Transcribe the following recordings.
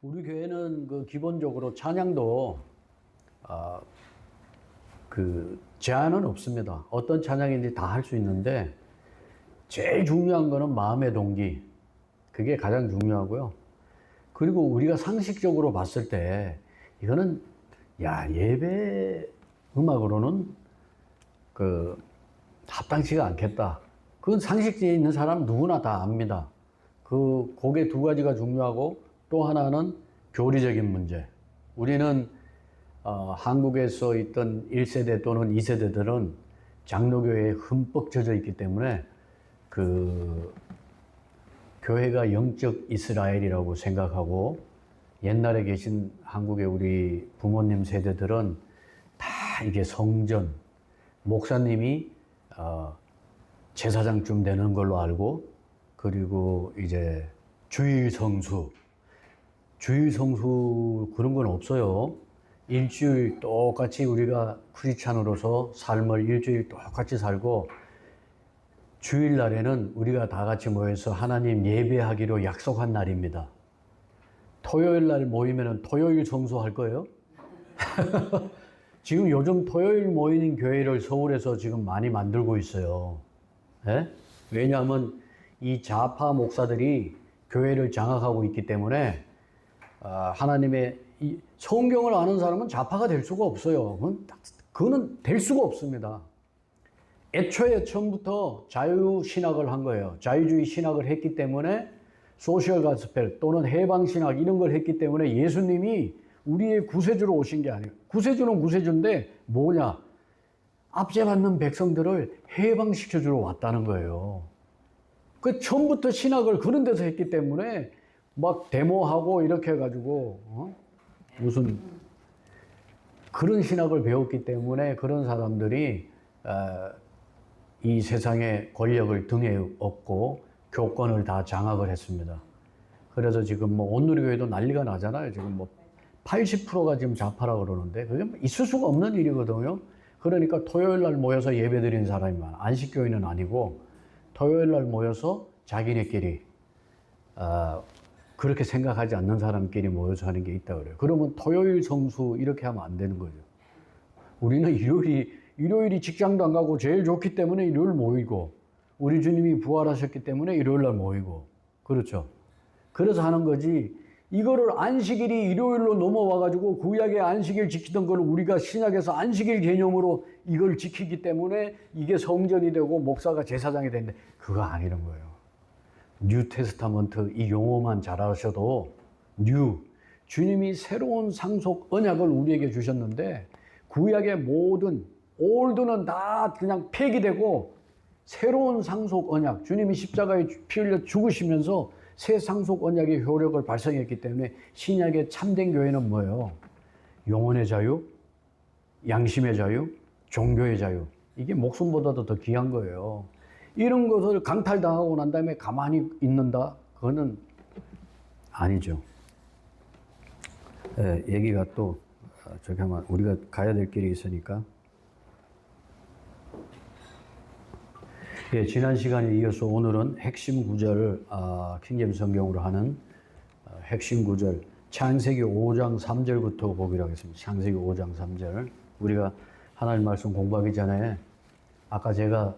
우리 교회는 기본적으로 찬양도 제한은 없습니다. 어떤 찬양인지 다 할 수 있는데 제일 중요한 거는 마음의 동기. 그게 가장 중요하고요. 그리고 우리가 상식적으로 봤을 때 이거는 예배 음악으로는 합당치가 않겠다. 그건 상식지에 있는 사람 누구나 다 압니다. 그게 두 가지가 중요하고 또 하나는 교리적인 문제. 우리는 한국에서 있던 1세대 또는 2세대들은 장로교회에 흠뻑 젖어 있기 때문에 교회가 영적 이스라엘이라고 생각하고 옛날에 계신 한국의 우리 부모님 세대들은 다 이게 성전, 목사님이 제사장쯤 되는 걸로 알고, 그리고 이제 주일 성수 그런 건 없어요. 일주일 똑같이 우리가 크리스찬으로서 삶을 일주일 똑같이 살고, 주일날에는 우리가 다 같이 모여서 하나님 예배하기로 약속한 날입니다. 토요일날 모이면은 토요일 성수할 거예요? 지금 요즘 토요일 모이는 교회를 서울에서 지금 많이 만들고 있어요. 예? 왜냐하면 이 좌파 목사들이 교회를 장악하고 있기 때문에 하나님의 이 성경을 아는 사람은 좌파가 될 수가 없어요. 그거는 될 수가 없습니다. 애초에 처음부터 자유신학을 한 거예요. 자유주의 신학을 했기 때문에 소셜 가스펠 또는 해방신학 이런 걸 했기 때문에 예수님이 우리의 구세주로 오신 게 아니에요. 구세주는 구세주인데 뭐냐? 압제받는 백성들을 해방시켜주러 왔다는 거예요. 처음부터 신학을 그런 데서 했기 때문에 막 데모하고 이렇게 해가지고 무슨 그런 신학을 배웠기 때문에 그런 사람들이 이 세상의 권력을 등에 업고 교권을 다 장악을 했습니다. 그래서 지금 온누리교회도 난리가 나잖아요. 지금 80%가 지금 좌파라 그러는데 그게 있을 수가 없는 일이거든요. 그러니까 토요일 날 모여서 예배 드리는 사람이 많아. 안식교회는 아니고 토요일 날 모여서 자기네끼리 그렇게 생각하지 않는 사람끼리 모여서 하는 게 있다 그래요. 그러면 토요일 성수 이렇게 하면 안 되는 거죠. 우리는 일요일이 직장도 안 가고 제일 좋기 때문에 일요일 모이고, 우리 주님이 부활하셨기 때문에 일요일 날 모이고, 그렇죠. 그래서 하는 거지. 이거를 안식일이 일요일로 넘어와가지고 구약의 안식일 지키던 걸 우리가 신약에서 안식일 개념으로 이걸 지키기 때문에 이게 성전이 되고 목사가 제사장이 되는데 그거 아니는 거예요. 뉴 테스타먼트 이 용어만 잘 아셔도 주님이 새로운 상속 언약을 우리에게 주셨는데 구약의 모든 올드는 다 그냥 폐기되고 새로운 상속 언약, 주님이 십자가에 피 흘려 죽으시면서 새 상속 언약의 효력을 발생했기 때문에 신약의 참된 교회는 뭐예요? 영혼의 자유, 양심의 자유, 종교의 자유. 이게 목숨보다도 더 귀한 거예요. 이런 것을 강탈당하고 난 다음에 가만히 있는다? 그거는 아니죠. 얘기가 또 저기 하면 우리가 가야 될 길이 있으니까. 지난 시간에 이어서 오늘은 핵심 구절, 킹제임스 성경으로 하는 핵심 구절, 창세기 5장 3절부터 보기로 하겠습니다. 창세기 5장 3절. 우리가 하나님 말씀 공부하기 전에 아까 제가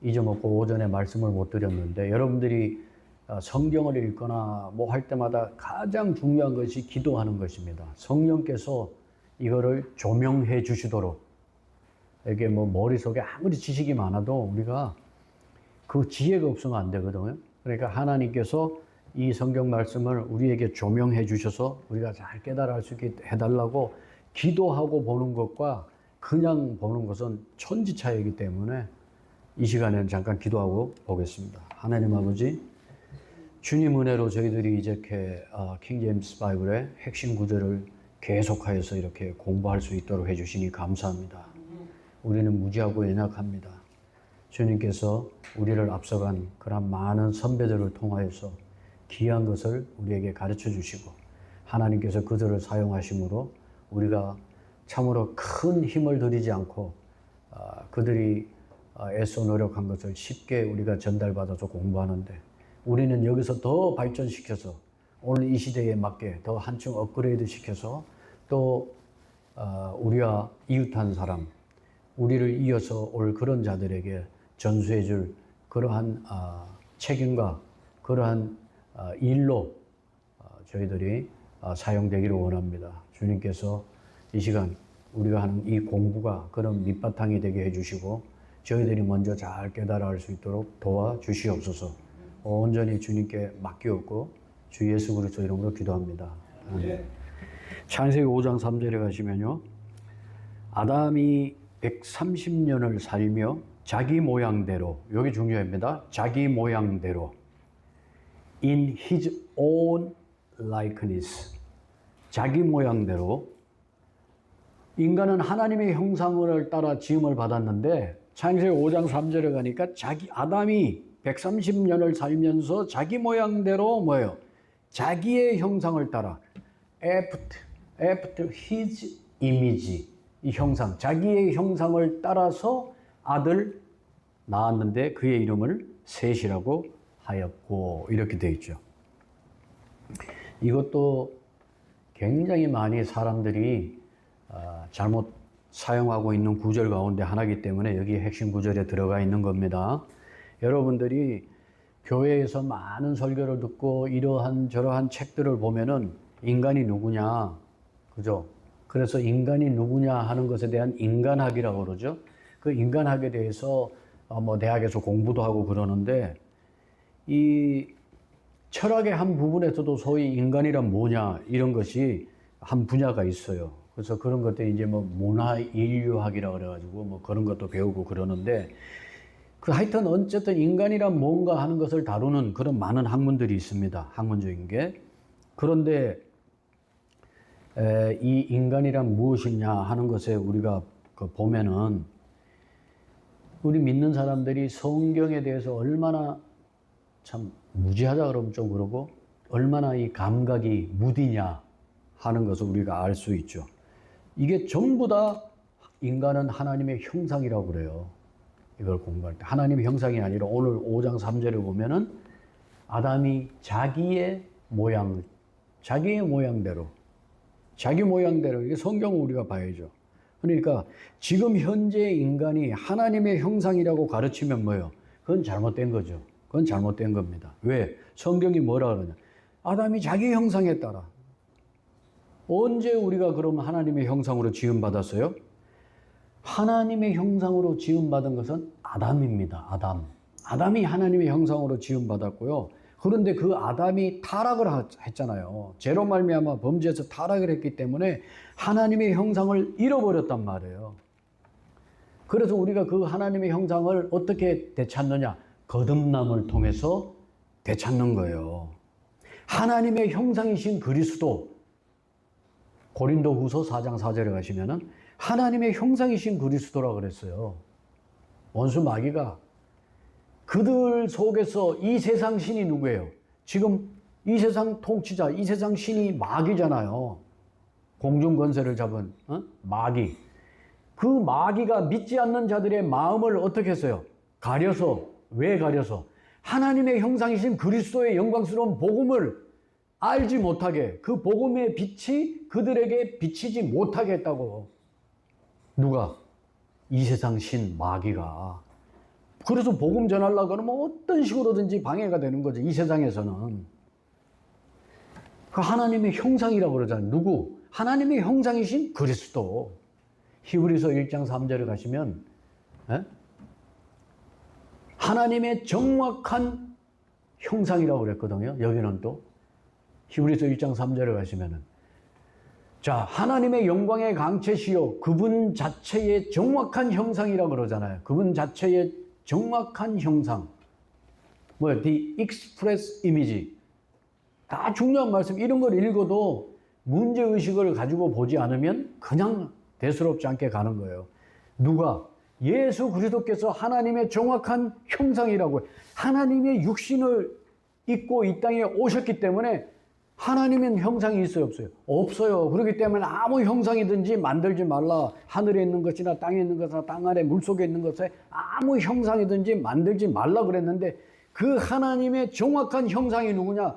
잊어먹고 오전에 말씀을 못 드렸는데 여러분들이 성경을 읽거나 뭐 할 때마다 가장 중요한 것이 기도하는 것입니다. 성령께서 이거를 조명해 주시도록, 이게 머릿속에 아무리 지식이 많아도 우리가 그 지혜가 없으면 안 되거든요. 그러니까 하나님께서 이 성경 말씀을 우리에게 조명해 주셔서 우리가 잘 깨달아 할 수 있게 해달라고 기도하고 보는 것과 그냥 보는 것은 천지차이이기 때문에 이 시간에는 잠깐 기도하고 보겠습니다. 하나님 아버지, 주님 은혜로 저희들이 이렇게 킹제임스 바이블의 핵심 구절을 계속하여서 이렇게 공부할 수 있도록 해주시니 감사합니다. 우리는 무지하고 연약합니다. 주님께서 우리를 앞서간 그런 많은 선배들을 통하여서 귀한 것을 우리에게 가르쳐 주시고 하나님께서 그들을 사용하심으로 우리가 참으로 큰 힘을 들이지 않고 그들이 애써 노력한 것을 쉽게 우리가 전달받아서 공부하는데 우리는 여기서 더 발전시켜서 오늘 이 시대에 맞게 더 한층 업그레이드 시켜서 또 우리와 이웃한 사람, 우리를 이어서 올 그런 자들에게 전수해 줄 그러한 책임과 그러한 일로 저희들이 사용되기를 원합니다. 주님께서 이 시간 우리가 하는 이 공부가 그런 밑바탕이 되게 해주시고 저희들이 먼저 잘 깨달아 할 수 있도록 도와주시옵소서. 온전히 주님께 맡기옵고 주 예수 그리스도 이름으로 기도합니다. 창세기 5장 3절에 가시면요. 아담이 130년을 살며 자기 모양대로, 여기 중요합니다. 자기 모양대로 in his own likeness, 자기 모양대로. 인간은 하나님의 형상을 따라 지음을 받았는데 창세기 5장 3절에 가니까 아담이 130년을 살면서 자기 모양대로 뭐예요? 자기의 형상을 따라 after his image, 이 형상, 자기의 형상을 따라서 아들 낳았는데 그의 이름을 셋이라고 하였고, 이렇게 되어 있죠. 이것도 굉장히 많이 사람들이 잘못 사용하고 있는 구절 가운데 하나이기 때문에 여기 핵심 구절에 들어가 있는 겁니다. 여러분들이 교회에서 많은 설교를 듣고 이러한 저러한 책들을 보면은 인간이 누구냐, 그죠? 그래서 인간이 누구냐 하는 것에 대한 인간학이라고 그러죠. 그 인간학에 대해서 뭐 대학에서 공부도 하고 그러는데, 이 철학의 한 부분에서도 소위 인간이란 뭐냐 이런 것이 한 분야가 있어요. 그래서 그런 것들이 이제 뭐 문화 인류학이라 그래가지고 뭐 그런 것도 배우고 그러는데, 하여튼 어쨌든 인간이란 뭔가 하는 것을 다루는 그런 많은 학문들이 있습니다. 학문적인 게. 그런데 이 인간이란 무엇이냐 하는 것에 우리가 보면은 우리 믿는 사람들이 성경에 대해서 얼마나 참 무지하다 그러면 좀 그러고 얼마나 이 감각이 무디냐 하는 것을 우리가 알 수 있죠. 이게 전부 다 인간은 하나님의 형상이라고 그래요. 이걸 공부할 때. 하나님의 형상이 아니라 오늘 5장 3절에 보면은 아담이 자기의 모양대로, 자기 모양대로, 이게 성경을 우리가 봐야죠. 그러니까 지금 현재 인간이 하나님의 형상이라고 가르치면 뭐예요? 그건 잘못된 거죠. 그건 잘못된 겁니다. 왜? 성경이 뭐라 그러냐? 아담이 자기 형상에 따라. 언제 우리가 그러면 하나님의 형상으로 지음받았어요? 하나님의 형상으로 지음받은 것은 아담입니다. 아담이 하나님의 형상으로 지음받았고요. 그런데 그 아담이 타락을 했잖아요. 죄로 말미암아 범죄해서 타락을 했기 때문에 하나님의 형상을 잃어버렸단 말이에요. 그래서 우리가 그 하나님의 형상을 어떻게 되찾느냐? 거듭남을 통해서 되찾는 거예요. 하나님의 형상이신 그리스도, 고린도후서 4장 4절에 가시면은 하나님의 형상이신 그리스도라 그랬어요. 원수 마귀가 그들 속에서 이 세상 신이 누구예요? 지금 이 세상 통치자, 이 세상 신이 마귀잖아요. 공중 권세를 잡은 마귀. 그 마귀가 믿지 않는 자들의 마음을 어떻게 했어요? 가려서. 왜 가려서? 하나님의 형상이신 그리스도의 영광스러운 복음을 알지 못하게, 그 복음의 빛이 그들에게 비치지 못하게 했다고. 누가? 이 세상 신 마귀가. 그래서 복음 전하려고 그러면 어떤 식으로든지 방해가 되는 거죠. 이 세상에서는. 그 하나님의 형상이라고 그러잖아요. 누구? 하나님의 형상이신 그리스도. 히브리서 1장 3절에 가시면 하나님의 정확한 형상이라고 그랬거든요. 여기는 또 히브리서 1장 3절에 가시면은, 자, 하나님의 영광의 강체시요 그분 자체의 정확한 형상이라고 그러잖아요. 그분 자체의 정확한 형상. 뭐야? The express image. 다 중요한 말씀. 이런 걸 읽어도 문제의식을 가지고 보지 않으면 그냥 대수롭지 않게 가는 거예요. 누가? 예수 그리스도께서 하나님의 정확한 형상이라고 해요. 하나님의 육신을 입고 이 땅에 오셨기 때문에 하나님은 형상이 있어요, 없어요? 없어요. 그렇기 때문에 아무 형상이든지 만들지 말라. 하늘에 있는 것이나 땅에 있는 것이나 땅 아래 물속에 있는 것에 아무 형상이든지 만들지 말라 그랬는데, 그 하나님의 정확한 형상이 누구냐?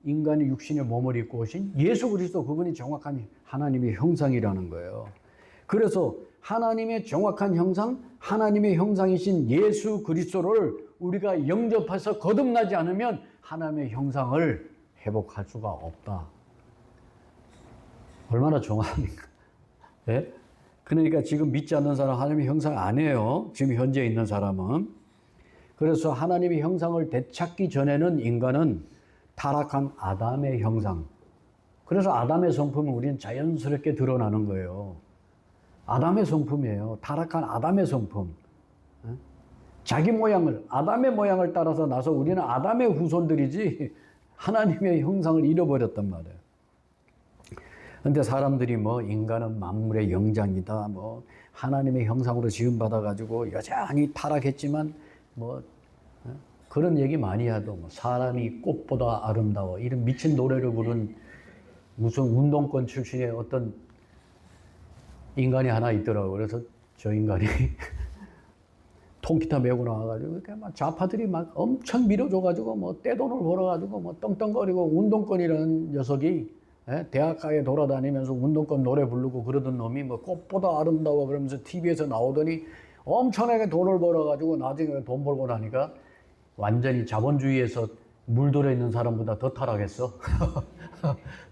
인간이 육신의 몸을 입고 오신 예수 그리스도, 그분이 정확한 하나님의 형상이라는 거예요. 그래서 하나님의 정확한 형상, 하나님의 형상이신 예수 그리스도를 우리가 영접해서 거듭나지 않으면 하나님의 형상을 회복할 수가 없다. 얼마나 정확합니까? 예? 그러니까 지금 믿지 않는 사람 하나님의 형상 아니에요. 지금 현재 있는 사람은. 그래서 하나님의 형상을 되찾기 전에는 인간은 타락한 아담의 형상. 그래서 아담의 성품은 우리는 자연스럽게 드러나는 거예요. 아담의 성품이에요. 타락한 아담의 성품. 자기 모양을, 아담의 모양을 따라서 나서 우리는 아담의 후손들이지 하나님의 형상을 잃어버렸단 말이에요. 근데 사람들이 뭐 인간은 만물의 영장이다, 뭐 하나님의 형상으로 지음받아가지고 여전히 타락했지만 뭐 그런 얘기 많이 하도 뭐 사람이 꽃보다 아름다워, 이런 미친 노래를 부른 무슨 운동권 출신의 어떤 인간이 하나 있더라고요. 그래서 저 인간이 통기타 메고 나와가지고 이렇게 막 좌파들이 막 엄청 밀어줘가지고 뭐 떼돈을 벌어가지고 뭐 떵떵거리고, 운동권이라는 녀석이 대학가에 돌아다니면서 운동권 노래 부르고 그러던 놈이 뭐 꽃보다 아름다워 그러면서 TV에서 나오더니 엄청나게 돈을 벌어가지고 나중에 돈 벌고 나니까 완전히 자본주의에서 물들어 있는 사람보다 더 타락했어.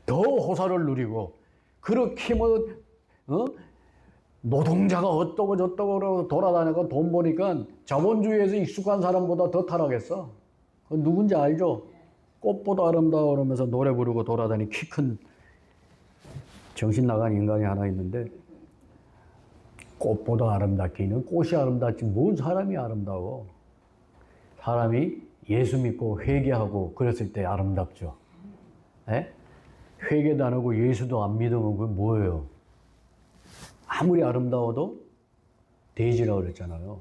더 호사를 누리고, 그렇게 뭐 노동자가 어떠고 저떠고 그러고 돌아다니고 돈 버니까 자본주의에서 익숙한 사람보다 더 타락했어. 그건 누군지 알죠? 꽃보다 아름다워 그러면서 노래 부르고 돌아다니 키 큰 정신 나간 인간이 하나 있는데, 꽃보다 아름답기는 꽃이 아름답지 뭔 사람이 아름다워. 사람이 예수 믿고 회개하고 그랬을 때 아름답죠. 에? 회개도 안 하고 예수도 안 믿으면 그게 뭐예요? 아무리 아름다워도 돼지라고 그랬잖아요.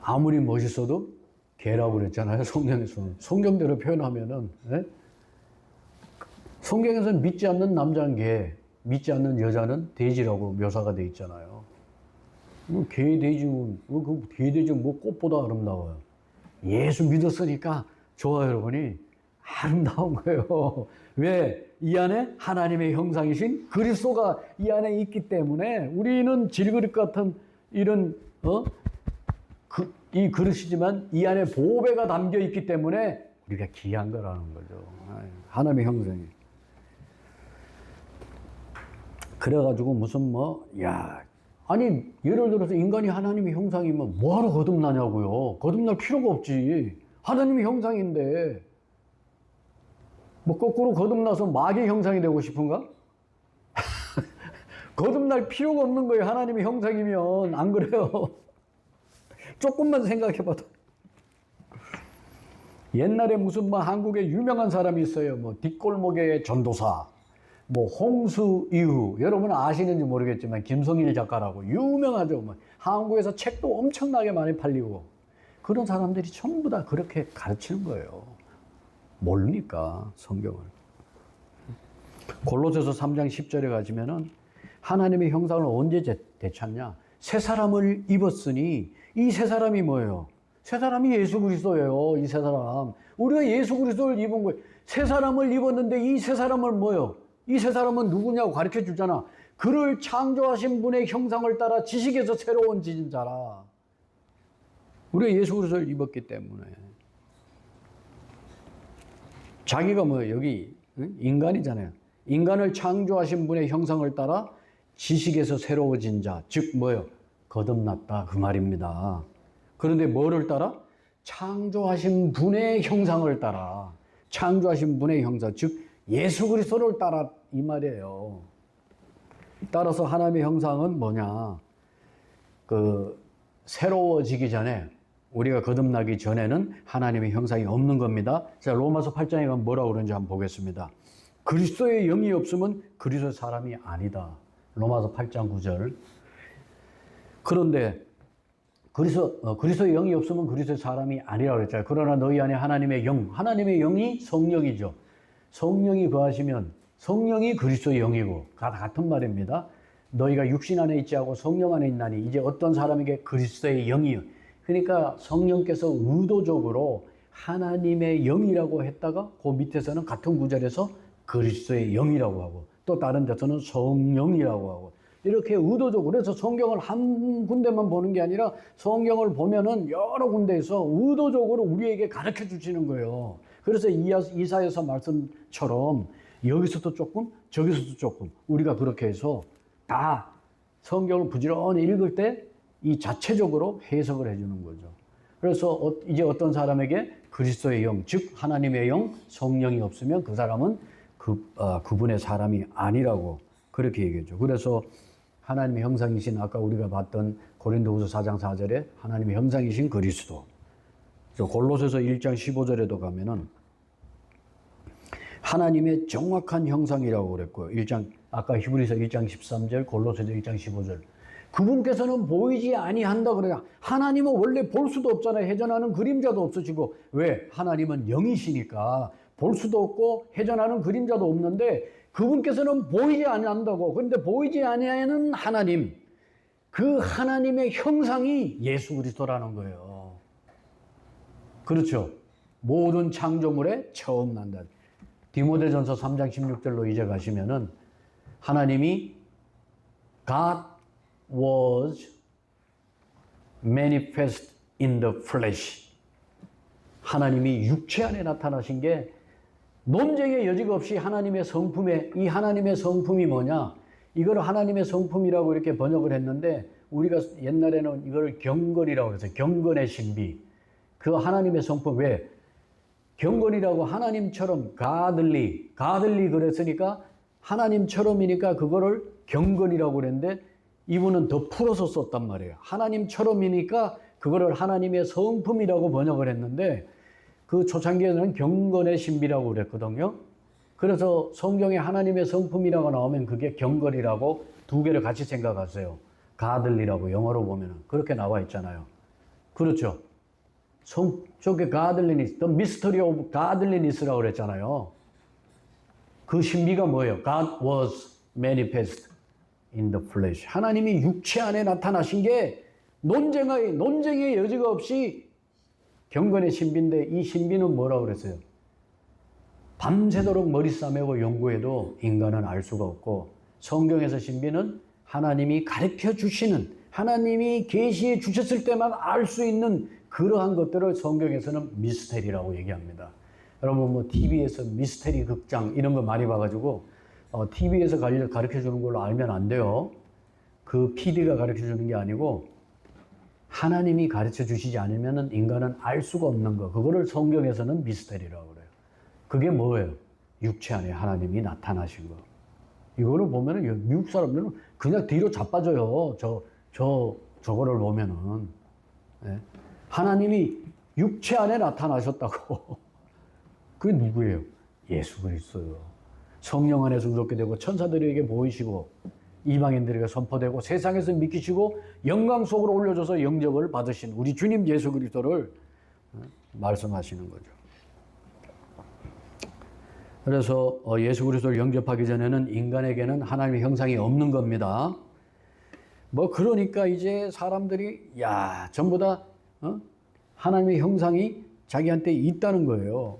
아무리 멋있어도 개라고 그랬잖아요. 성경에서는. 성경대로 표현하면은, 에? 성경에서는 믿지 않는 남자는 개, 믿지 않는 여자는 돼지라고 묘사가 돼 있잖아요. 개, 돼지는, 개, 돼지는 뭐 꽃보다 아름다워요. 예수 믿었으니까 좋아요, 여러분이. 아름다운 거예요. 왜? 이 안에 하나님의 형상이신 그리스도가 이 안에 있기 때문에 우리는 질그릇 같은 이런, 이 그릇이지만 이 안에 보배가 담겨 있기 때문에 우리가 귀한 거라는 거죠. 하나님의 형상이. 그래가지고 무슨 아니, 예를 들어서 인간이 하나님의 형상이면 뭐하러 거듭나냐고요. 거듭날 필요가 없지. 하나님의 형상인데. 뭐 거꾸로 거듭나서 마귀의 형상이 되고 싶은가? 거듭날 필요가 없는 거예요. 하나님의 형상이면. 안 그래요? 조금만 생각해봐도. 옛날에 무슨 한국에 유명한 사람이 있어요. 뒷골목의 전도사. 홍수이후. 여러분 아시는지 모르겠지만 김성일 작가라고 유명하죠. 한국에서 책도 엄청나게 많이 팔리고. 그런 사람들이 전부 다 그렇게 가르치는 거예요. 모르니까 성경을. 골로새서 3장 10절에 가시면은 하나님의 형상을 언제 되찾냐? 새 사람을 입었으니, 이 새 사람이 뭐예요? 새 사람이 예수 그리스도예요. 이 새 사람. 우리가 예수 그리스도를 입은 거예요. 새 사람을 입었는데 이 새 사람은 뭐예요? 이 새 사람은 누구냐고 가르쳐 주잖아. 그를 창조하신 분의 형상을 따라 지식에서 새로운 지은 자라. 우리가 예수 그리스도를 입었기 때문에. 자기가 여기 인간이잖아요. 인간을 창조하신 분의 형상을 따라 지식에서 새로워진 자, 즉 거듭났다 그 말입니다. 그런데 뭐를 따라? 창조하신 분의 형상을 따라. 창조하신 분의 형상, 즉 예수 그리스도를 따라 이 말이에요. 따라서 하나님의 형상은 뭐냐? 새로워지기 전에, 우리가 거듭나기 전에는 하나님의 형상이 없는 겁니다. 자, 로마서 8장에 가면 뭐라고 그러는지 한번 보겠습니다. 그리스도의 영이 없으면 그리스도의 사람이 아니다. 로마서 8장 9절. 그런데 그리스도의 영이 없으면 그리스도의 사람이 아니라고 그랬잖아요. 그러나 너희 안에 하나님의 영이 성령이죠. 성령이 거하시면 성령이 그리스도의 영이고 같은 말입니다. 너희가 육신 안에 있지 않고 성령 안에 있나니 이제 어떤 사람에게 그리스도의 영이요. 그러니까 성령께서 의도적으로 하나님의 영이라고 했다가 그 밑에서는 같은 구절에서 그리스도의 영이라고 하고 또 다른 데서는 성령이라고 하고 이렇게 의도적으로 그래서 성경을 한 군데만 보는 게 아니라 성경을 보면은 여러 군데에서 의도적으로 우리에게 가르쳐 주시는 거예요. 그래서 이사야서 말씀처럼 여기서도 조금 저기서도 조금 우리가 그렇게 해서 다 성경을 부지런히 읽을 때 이 자체적으로 해석을 해주는 거죠. 그래서 이제 어떤 사람에게 그리스도의 영, 즉 하나님의 영, 성령이 없으면 그 사람은 그분의 사람이 아니라고 그렇게 얘기했죠. 그래서 하나님의 형상이신 아까 우리가 봤던 고린도후서 4장 4절에 하나님의 형상이신 그리스도. 골로새서 1장 15절에도 가면은 하나님의 정확한 형상이라고 그랬고요. 아까 히브리서 1장 13절, 골로새서 1장 15절. 그분께서는 보이지 아니한다 그래요. 하나님은 원래 볼 수도 없잖아요. 회전하는 그림자도 없으시고. 왜? 하나님은 영이시니까 볼 수도 없고 회전하는 그림자도 없는데 그분께서는 보이지 아니한다고. 그런데 보이지 아니하는 하나님, 그 하나님의 형상이 예수 그리스도라는 거예요. 그렇죠? 모든 창조물에 처음 난다. 디모데전서 3장 16절로 이제 가시면은 하나님이 God was manifest in the flesh. 하나님이 육체 안에 나타나신 게 논쟁의 여지가 없이 하나님의 성품에, 이 하나님의 성품이 뭐냐? 이걸 하나님의 성품이라고 이렇게 번역을 했는데 우리가 옛날에는 이걸 경건이라고 해서 경건의 신비. 그 하나님의 성품 왜? 경건이라고 하나님처럼 가들리 그랬으니까 하나님처럼이니까 그거를 경건이라고 그랬는데 이분은 더 풀어서 썼단 말이에요. 하나님처럼이니까 그거를 하나님의 성품이라고 번역을 했는데 그 초창기에는 경건의 신비라고 그랬거든요. 그래서 성경에 하나님의 성품이라고 나오면 그게 경건이라고 두 개를 같이 생각하세요. 가들리라고 영어로 보면은 그렇게 나와 있잖아요. 그렇죠? 저게 godliness, the mystery of godliness라고 그랬잖아요. 그 신비가 뭐예요? God was manifest in the flesh. 하나님이 육체 안에 나타나신 게 논쟁의 여지가 없이 경건의 신비인데 이 신비는 뭐라고 그랬어요? 밤새도록 머리 싸매고 연구해도 인간은 알 수가 없고 성경에서 신비는 하나님이 가르쳐 주시는 하나님이 계시해 주셨을 때만 알 수 있는 그러한 것들을 성경에서는 미스테리라고 얘기합니다. 여러분 뭐 TV에서 미스테리 극장 이런 거 많이 봐가지고 TV에서 가르쳐 주는 걸로 알면 안 돼요. 그 PD가 가르쳐 주는 게 아니고 하나님이 가르쳐 주시지 않으면 인간은 알 수가 없는 거. 그거를 성경에서는 미스테리라고 그래요. 그게 뭐예요? 육체 안에 하나님이 나타나신 거. 이거를 보면은 미국 사람들은 그냥 뒤로 자빠져요. 저거를 보면은. 네. 하나님이 육체 안에 나타나셨다고. 그게 누구예요? 예수 그리스도요. 성령 안에서 그렇게 되고 천사들에게 보이시고 이방인들에게 선포되고 세상에서 믿기시고 영광 속으로 올려줘서 영접을 받으신 우리 주님 예수 그리스도를 말씀하시는 거죠. 그래서 예수 그리스도를 영접하기 전에는 인간에게는 하나님의 형상이 없는 겁니다. 뭐 그러니까 이제 사람들이 전부 다 하나님의 형상이 자기한테 있다는 거예요.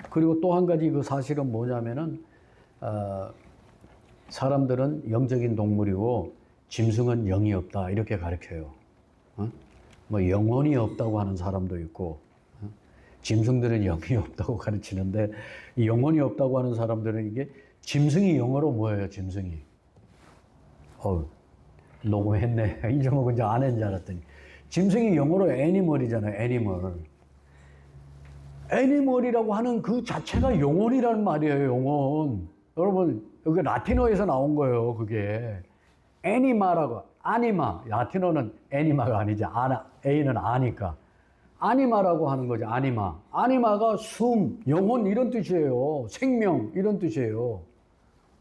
그리고 또 한 가지 그 사실은 뭐냐면은 사람들은 영적인 동물이고 짐승은 영이 없다 이렇게 가르쳐요. 뭐 영혼이 없다고 하는 사람도 있고 짐승들은 영이 없다고 가르치는데 이 영혼이 없다고 하는 사람들은 이게 짐승이 영어로 뭐예요? 짐승이 녹음했네. 잊어먹은 줄 안 했는 줄 알았더니 짐승이 영어로 애니멀이잖아요. 애니멀이라고 하는 그 자체가 영혼이라는 말이에요. 영혼. 여러분 여기 라틴어에서 나온 거예요. 그게 애니마라고 아니마. 라틴어는 애니마가 아니지. A는 아니까. 아니마라고 하는 거죠. 아니마가 숨, 영혼 이런 뜻이에요. 생명 이런 뜻이에요.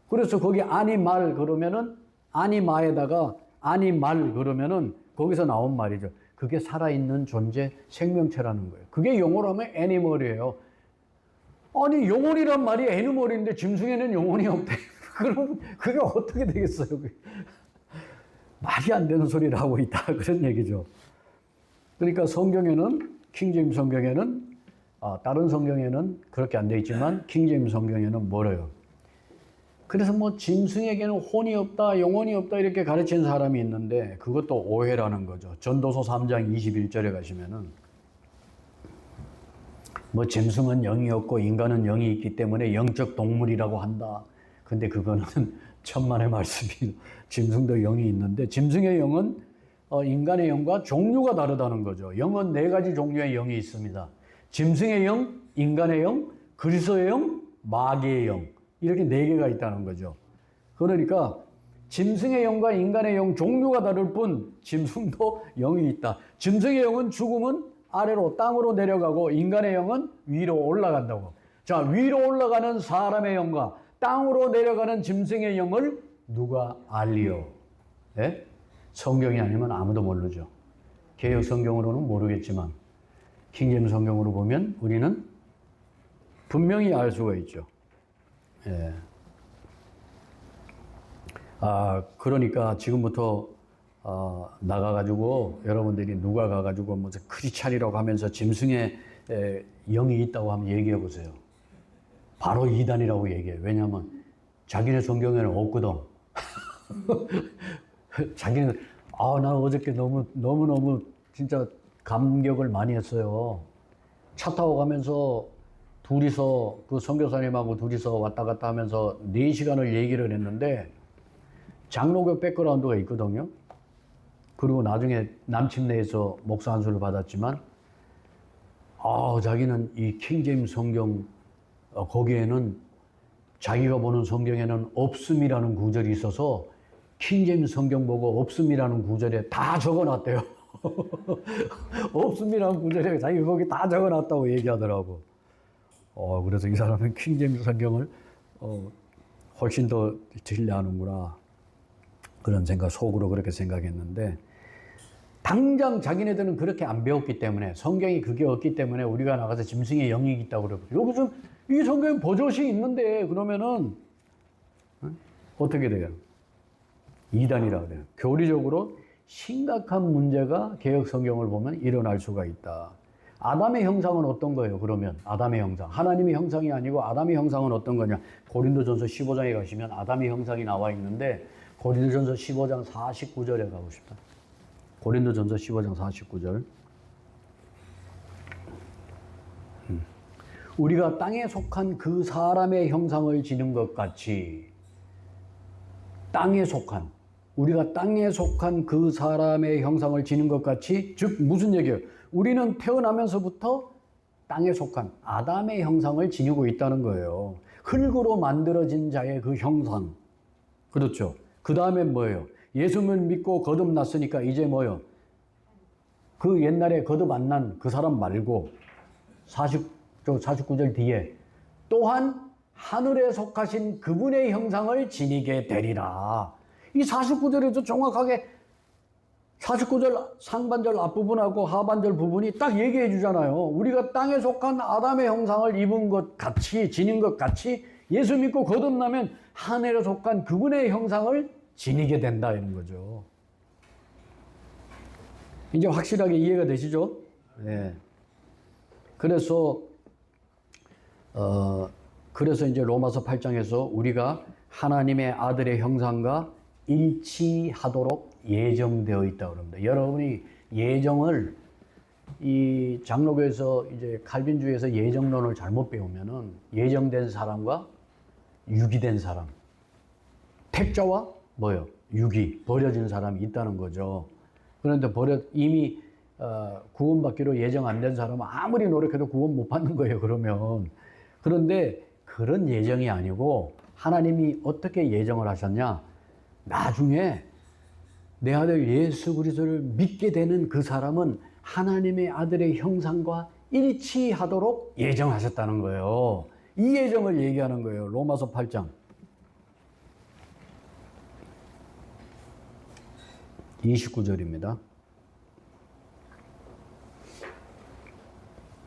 그래서 거기 아니말 그러면은 아니마에다가 아니말 그러면은 거기서 나온 말이죠. 그게 살아있는 존재, 생명체라는 거예요. 그게 영어로 하면 애니멀이에요. 아니 영혼이란 말이 애니멀인데 짐승에는 영혼이 없대. 그럼 그게 어떻게 되겠어요? 말이 안 되는 소리를 하고 있다. 그런 얘기죠. 그러니까 성경에는 킹제임스 성경에는 다른 성경에는 그렇게 안 돼 있지만 킹제임스 성경에는 뭐래요? 그래서 뭐 짐승에게는 혼이 없다, 영혼이 없다 이렇게 가르치는 사람이 있는데 그것도 오해라는 거죠. 전도서 3장 21절에 가시면은 뭐 짐승은 영이 없고 인간은 영이 있기 때문에 영적 동물이라고 한다. 근데 그거는 천만의 말씀이 짐승도 영이 있는데 짐승의 영은 인간의 영과 종류가 다르다는 거죠. 영은 네 가지 종류의 영이 있습니다. 짐승의 영, 인간의 영, 그리스도의 영, 마귀의 영 이렇게 네 개가 있다는 거죠. 그러니까 짐승의 영과 인간의 영 종류가 다를 뿐 짐승도 영이 있다. 짐승의 영은 죽으면 아래로 땅으로 내려가고 인간의 영은 위로 올라간다고. 자, 위로 올라가는 사람의 영과 땅으로 내려가는 짐승의 영을 누가 알리요? 네? 성경이 아니면 아무도 모르죠. 개역 성경으로는 모르겠지만 킹제임스 성경으로 보면 우리는 분명히 알 수가 있죠. 예. 그러니까 지금부터 나가가지고 여러분들이 누가 가가지고 무슨 크리스찬이라고 하면서 짐승의 영이 있다고 하면 얘기해 보세요. 바로 이단이라고 얘기해요. 왜냐하면 자기네 성경에는 없거든. 자기는 나 어저께 너무 진짜 감격을 많이 했어요. 차 타고 가면서 둘이서 그 선교사님하고 둘이서 왔다 갔다 하면서 4시간을 얘기를 했는데 장로교 백그라운드가 있거든요. 그리고 나중에 남침내에서 목사 안수를 받았지만 자기는 이 킹제임스 성경 거기에는 자기가 보는 성경에는 없음이라는 구절이 있어서 킹제임스 성경 보고 없음이라는 구절에 다 적어놨대요. 없음이라는 구절에 자기가 거기 다 적어놨다고 얘기하더라고. 그래서 이 사람은 킹제임스 성경을 훨씬 더 진리하는구나. 그런 생각, 속으로 그렇게 생각했는데 당장 자기네들은 그렇게 안 배웠기 때문에 성경이 그게 없기 때문에 우리가 나가서 짐승의 영이 있다고 그러고 여기 좀 이 성경에 버젓이 있는데 그러면은 어떻게 돼요? 이단이라고 돼요. 교리적으로 심각한 문제가 개역 성경을 보면 일어날 수가 있다. 아담의 형상은 어떤 거예요? 그러면 아담의 형상, 하나님의 형상이 아니고 아담의 형상은 어떤 거냐? 고린도전서 15장에 가시면 아담의 형상이 나와 있는데 고린도전서 15장 49절에 가고 싶다. 고린도전서 15장 49절. 우리가 땅에 속한 그 사람의 형상을 지닌 것 같이 우리가 땅에 속한 그 사람의 형상을 지닌 것 같이 즉 무슨 얘기예요? 우리는 태어나면서부터 땅에 속한 아담의 형상을 지니고 있다는 거예요. 흙으로 만들어진 자의 그 형상. 그렇죠. 그 다음에 뭐예요? 예수님을 믿고 거듭났으니까 이제 뭐예요? 그 옛날에 거듭 안 난 그 사람 말고 49절 뒤에 또한 하늘에 속하신 그분의 형상을 지니게 되리라. 이 49절에도 정확하게 49절 상반절 앞부분하고 하반절 부분이 딱 얘기해 주잖아요. 우리가 땅에 속한 아담의 형상을 입은 것 같이, 지닌 것 같이 예수 믿고 거듭나면 하늘에 속한 그분의 형상을 지니게 된다 이런 거죠. 이제 확실하게 이해가 되시죠? 네. 그래서 이제 로마서 8장에서 우리가 하나님의 아들의 형상과 일치하도록 예정되어 있다고 그럽니다. 여러분이 예정을 이 장로교에서 이제 칼빈주의에서 예정론을 잘못 배우면은 예정된 사람과 유기된 사람, 택자와 뭐요? 유기, 버려진 사람이 있다는 거죠. 그런데 이미 구원받기로 예정 안 된 사람은 아무리 노력해도 구원 못 받는 거예요, 그러면. 그런데 그런 예정이 아니고 하나님이 어떻게 예정을 하셨냐? 나중에 내 아들 예수 그리스도를 믿게 되는 그 사람은 하나님의 아들의 형상과 일치하도록 예정하셨다는 거예요. 이 예정을 얘기하는 거예요. 로마서 8장. 29절입니다.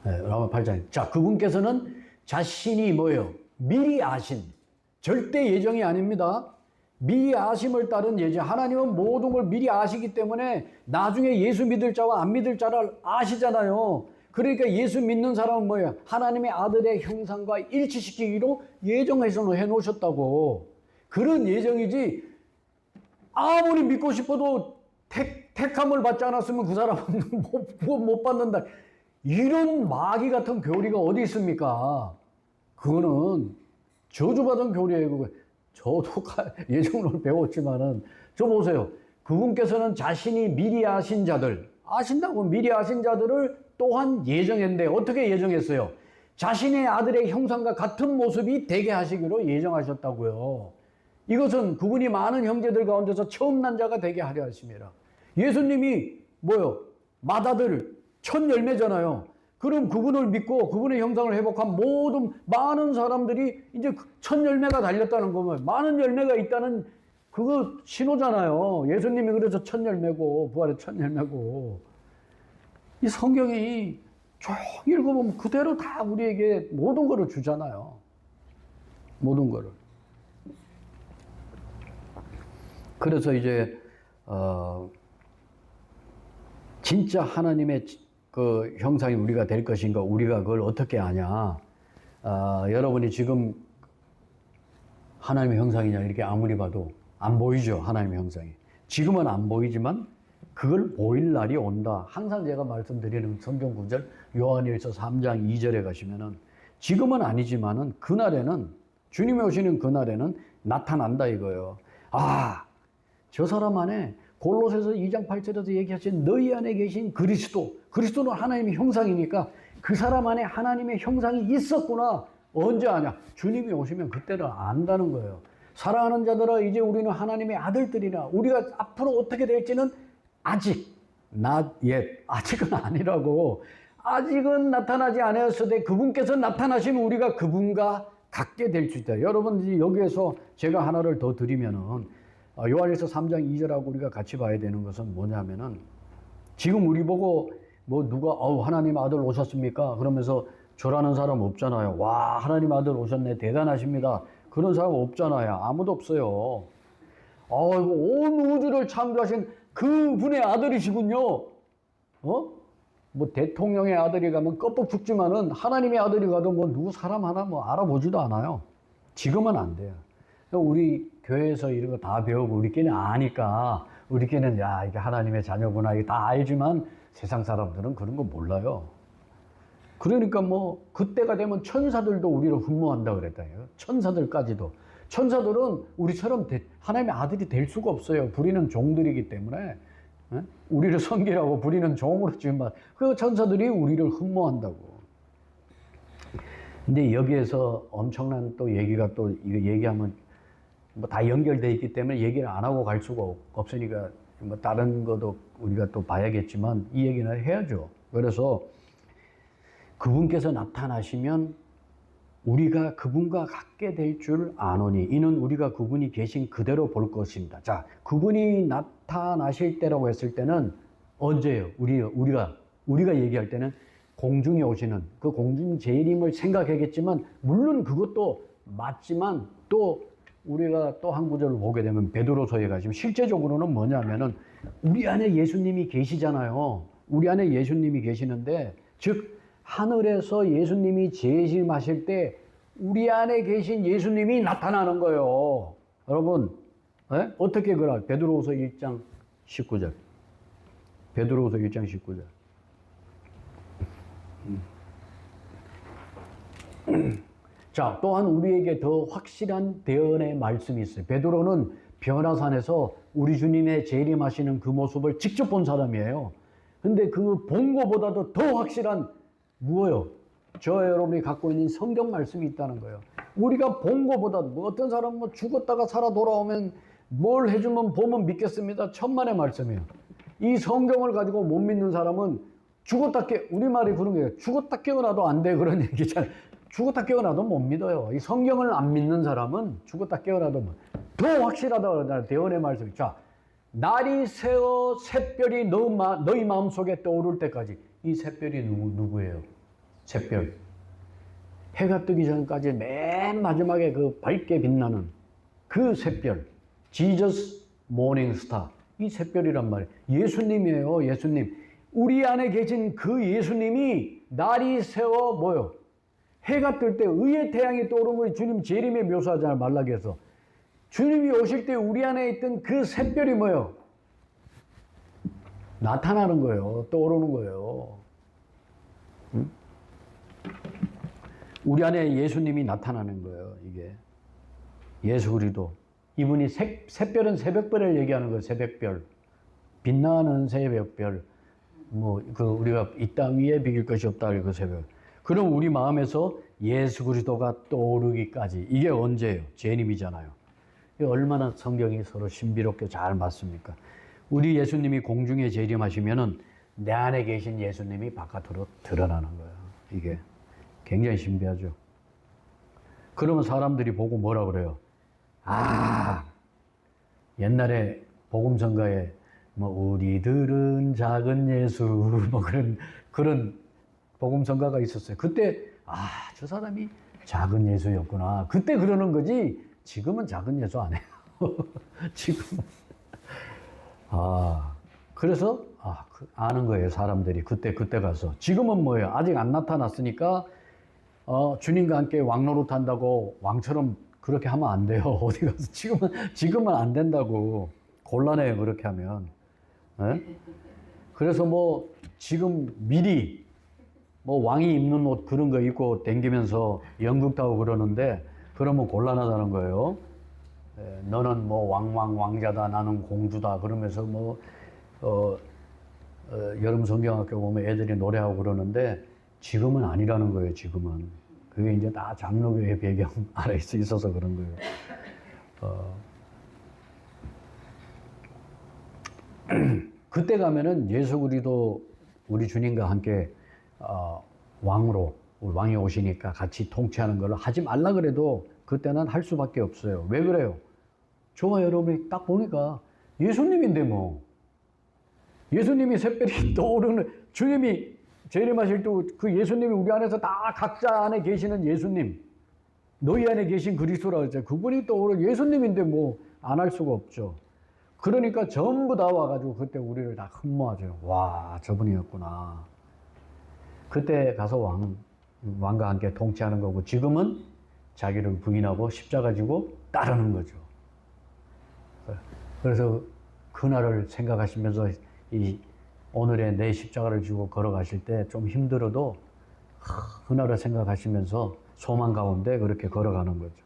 네, 로마 8장. 자, 그분께서는 자신이 뭐예요? 미리 아신, 절대 예정이 아닙니다. 미리 아심을 따른 예정. 하나님은 모든 걸 미리 아시기 때문에 나중에 예수 믿을 자와 안 믿을 자를 아시잖아요. 그러니까 예수 믿는 사람은 뭐예요? 하나님의 아들의 형상과 일치시키기로 예정해서 해놓으셨다고. 그런 예정이지, 아무리 믿고 싶어도 택함을 받지 않았으면 그 사람은 못 받는다. 이런 마귀 같은 교리가 어디 있습니까? 그거는 저주받은 교리예요. 그거. 저도 예정론을 배웠지만은, 저 보세요. 그분께서는 자신이 미리 아신 자들, 아신다고 미리 아신 자들을 또한 예정했는데, 어떻게 예정했어요? 자신의 아들의 형상과 같은 모습이 되게 하시기로 예정하셨다고요. 이것은 그분이 많은 형제들 가운데서 처음 난 자가 되게 하려 하심이라. 예수님이 뭐요? 맏아들 첫 열매잖아요. 그럼 그분을 믿고 그분의 형상을 회복한 모든 많은 사람들이 이제 첫 열매가 달렸다는 거면, 많은 열매가 있다는 그거 신호잖아요. 예수님이 그래서 첫 열매고, 부활의 첫 열매고. 이 성경이 쭉 읽어보면 그대로 다 우리에게 모든 거를 주잖아요. 모든 거를. 그래서 이제 진짜 하나님의 그 형상이 우리가 될 것인가, 우리가 그걸 어떻게 아냐. 여러분이 지금 하나님의 형상이냐 이렇게 아무리 봐도 안 보이죠. 하나님의 형상이. 지금은 안 보이지만 그걸 보일 날이 온다. 항상 제가 말씀드리는 성경 구절, 요한일서 3장 2절에 가시면은, 지금은 아니지만은 그날에는, 주님이 오시는 그날에는 나타난다 이거예요. 저 사람 안에 골로새서 2장 8절에서 얘기하신 너희 안에 계신 그리스도는 하나님의 형상이니까 그 사람 안에 하나님의 형상이 있었구나. 언제 아냐? 주님이 오시면 그때를 안다는 거예요. 사랑하는 자들아, 이제 우리는 하나님의 아들들이라. 우리가 앞으로 어떻게 될지는 아직 not yet, 아직은 아니라고. 아직은 나타나지 않았으되 그분께서 나타나시면 우리가 그분과 같게 될 수 있다. 여러분, 여기에서 제가 하나를 더 드리면은, 요한일서 3장 2절하고 우리가 같이 봐야 되는 것은 뭐냐면은, 지금 우리 보고 뭐 누가 하나님 아들 오셨습니까? 그러면서 저라는 사람 없잖아요. 와, 하나님 아들 오셨네, 대단하십니다. 그런 사람 없잖아요. 아무도 없어요. 온 우주를 창조하신 그분의 아들이시군요. 뭐 대통령의 아들이 가면 껍벅 죽지만은 하나님의 아들이 가도 뭐 누구 사람 하나 뭐 알아보지도 않아요. 지금은 안 돼요. 우리 교회에서 이런 거 다 배우고 우리끼리는 아니까, 우리끼리는 야, 이게 하나님의 자녀구나 이게 다 알지만 세상 사람들은 그런 거 몰라요. 그러니까 뭐 그때가 되면 천사들도 우리를 흠모한다 그랬다요. 천사들까지도. 천사들은 우리처럼 하나님의 아들이 될 수가 없어요. 부리는 종들이기 때문에. 우리를 섬기라고 부리는 종으로 지금 그 천사들이 우리를 흠모한다고. 근데 여기에서 엄청난 또 얘기가, 또 이거 얘기하면 뭐 다 연결되어 있기 때문에 얘기를 안 하고 갈 수가 없으니까 뭐 다른 것도 우리가 또 봐야겠지만 이 얘기는 해야죠. 그래서 그분께서 나타나시면 우리가 그분과 같게 될 줄 아노니 이는 우리가 그분이 계신 그대로 볼 것입니다. 자, 그분이 나타나실 때라고 했을 때는 언제예요? 우리가 얘기할 때는 공중에 오시는 그 공중 재림을 생각하겠지만, 물론 그것도 맞지만, 또 우리가 또 한 구절을 보게 되면 베드로서에 가시면 실제적으로는 뭐냐면은 우리 안에 예수님이 계시잖아요. 우리 안에 예수님이 계시는데, 즉 하늘에서 예수님이 재림하실 때 우리 안에 계신 예수님이 나타나는 거예요. 여러분, 어떻게 그럴? 베드로후서 1장 19절. 베드로후서 1장 19절. 자, 또한 우리에게 더 확실한 대언의 말씀이 있어요. 베드로는 변화산에서 우리 주님의 재림하시는 그 모습을 직접 본 사람이에요. 근데 그 본 거보다도 더 확실한 뭐예요? 저 여러분이 갖고 있는 성경 말씀이 있다는 거예요. 우리가 본 거보다, 뭐 어떤 사람은 뭐 죽었다가 살아 돌아오면 뭘 해주면 보면 믿겠습니다. 천만의 말씀이에요. 이 성경을 가지고 못 믿는 사람은 죽었다 우리말이 그런 거예요. 죽었다 깨어나도 안 돼, 그런 얘기잖아요. 죽었다 깨어나도 못 믿어요. 이 성경을 안 믿는 사람은 죽었다 깨어나도 더 확실하다고 그러잖아요. 대언의 말씀이. 자, 날이 새어 샛별이 너희 마음속에 떠오를 때까지. 이 샛별이 누구예요? 샛별. 해가 뜨기 전까지 맨 마지막에 그 밝게 빛나는 그 샛별. Jesus Morning Star. 이 샛별이란 말이에요. 예수님이에요. 예수님. 우리 안에 계신 그 예수님이 날이 새워 뭐요? 해가 뜰 때 의의 태양이 떠오른 거예요. 주님 재림에 묘사하잖아요. 말라기에서. 주님이 오실 때 우리 안에 있던 그 샛별이 뭐요? 나타나는 거예요. 떠오르는 거예요. 응? 우리 안에 예수님이 나타나는 거예요. 이게. 예수 그리스도. 이분이 샛별은 새벽별을 얘기하는 거예요. 새벽별. 빛나는 새벽별. 우리가 이 땅 위에 비길 것이 없다. 그 새벽. 그럼 우리 마음에서 예수 그리스도가 떠오르기까지. 이게 언제예요? 재림이잖아요. 얼마나 성경이 서로 신비롭게 잘 맞습니까? 우리 예수님이 공중에 재림하시면은 내 안에 계신 예수님이 바깥으로 드러나는 거예요. 이게 굉장히 신비하죠. 그러면 사람들이 보고 뭐라 그래요? 아, 옛날에 복음성가에 우리들은 작은 예수 그런 복음성가가 있었어요. 그때 저 사람이 작은 예수였구나. 그때 그러는 거지. 지금은 작은 예수 안 해요. 지금은. 그래서 아는 거예요. 사람들이 그때 가서. 지금은 뭐예요? 아직 안 나타났으니까 주님과 함께 왕노릇 한다고 왕처럼 그렇게 하면 안 돼요. 어디 가서 지금은 안 된다고. 곤란해요. 그렇게 하면. 네? 그래서 지금 미리 왕이 입는 옷 그런 거 입고 댕기면서 연극 타고 그러는데 그러면 곤란하다는 거예요. 너는 왕자다, 나는 공주다 그러면서 여름 성경학교 보면 애들이 노래하고 그러는데 지금은 아니라는 거예요. 지금은 그게 이제 다 장로교의 배경 아래 있어서 그런 거예요. 그때 가면은 예수 그리스도 우리 주님과 함께 왕이 오시니까 같이 통치하는 걸 하지 말라 그래도 그때는 할 수밖에 없어요. 왜 그래요? 저와 여러분이 딱 보니까 예수님인데 예수님이 샛별이 떠오르는 주님이 재림하실 때 그 예수님이 우리 안에서 다 각자 안에 계시는 예수님, 너희 안에 계신 그리스도라고 했잖아요. 그분이 떠오르는 예수님인데 안 할 수가 없죠. 그러니까 전부 다 와가지고 그때 우리를 다 흠모하죠. 와, 저분이었구나. 그때 가서 왕과 함께 통치하는 거고 지금은 자기를 부인하고 십자가 지고 따르는 거죠. 그래서 그날을 생각하시면서 오늘의 내 십자가를 지고 걸어가실 때 좀 힘들어도 그날을 생각하시면서 소망 가운데 그렇게 걸어가는 거죠.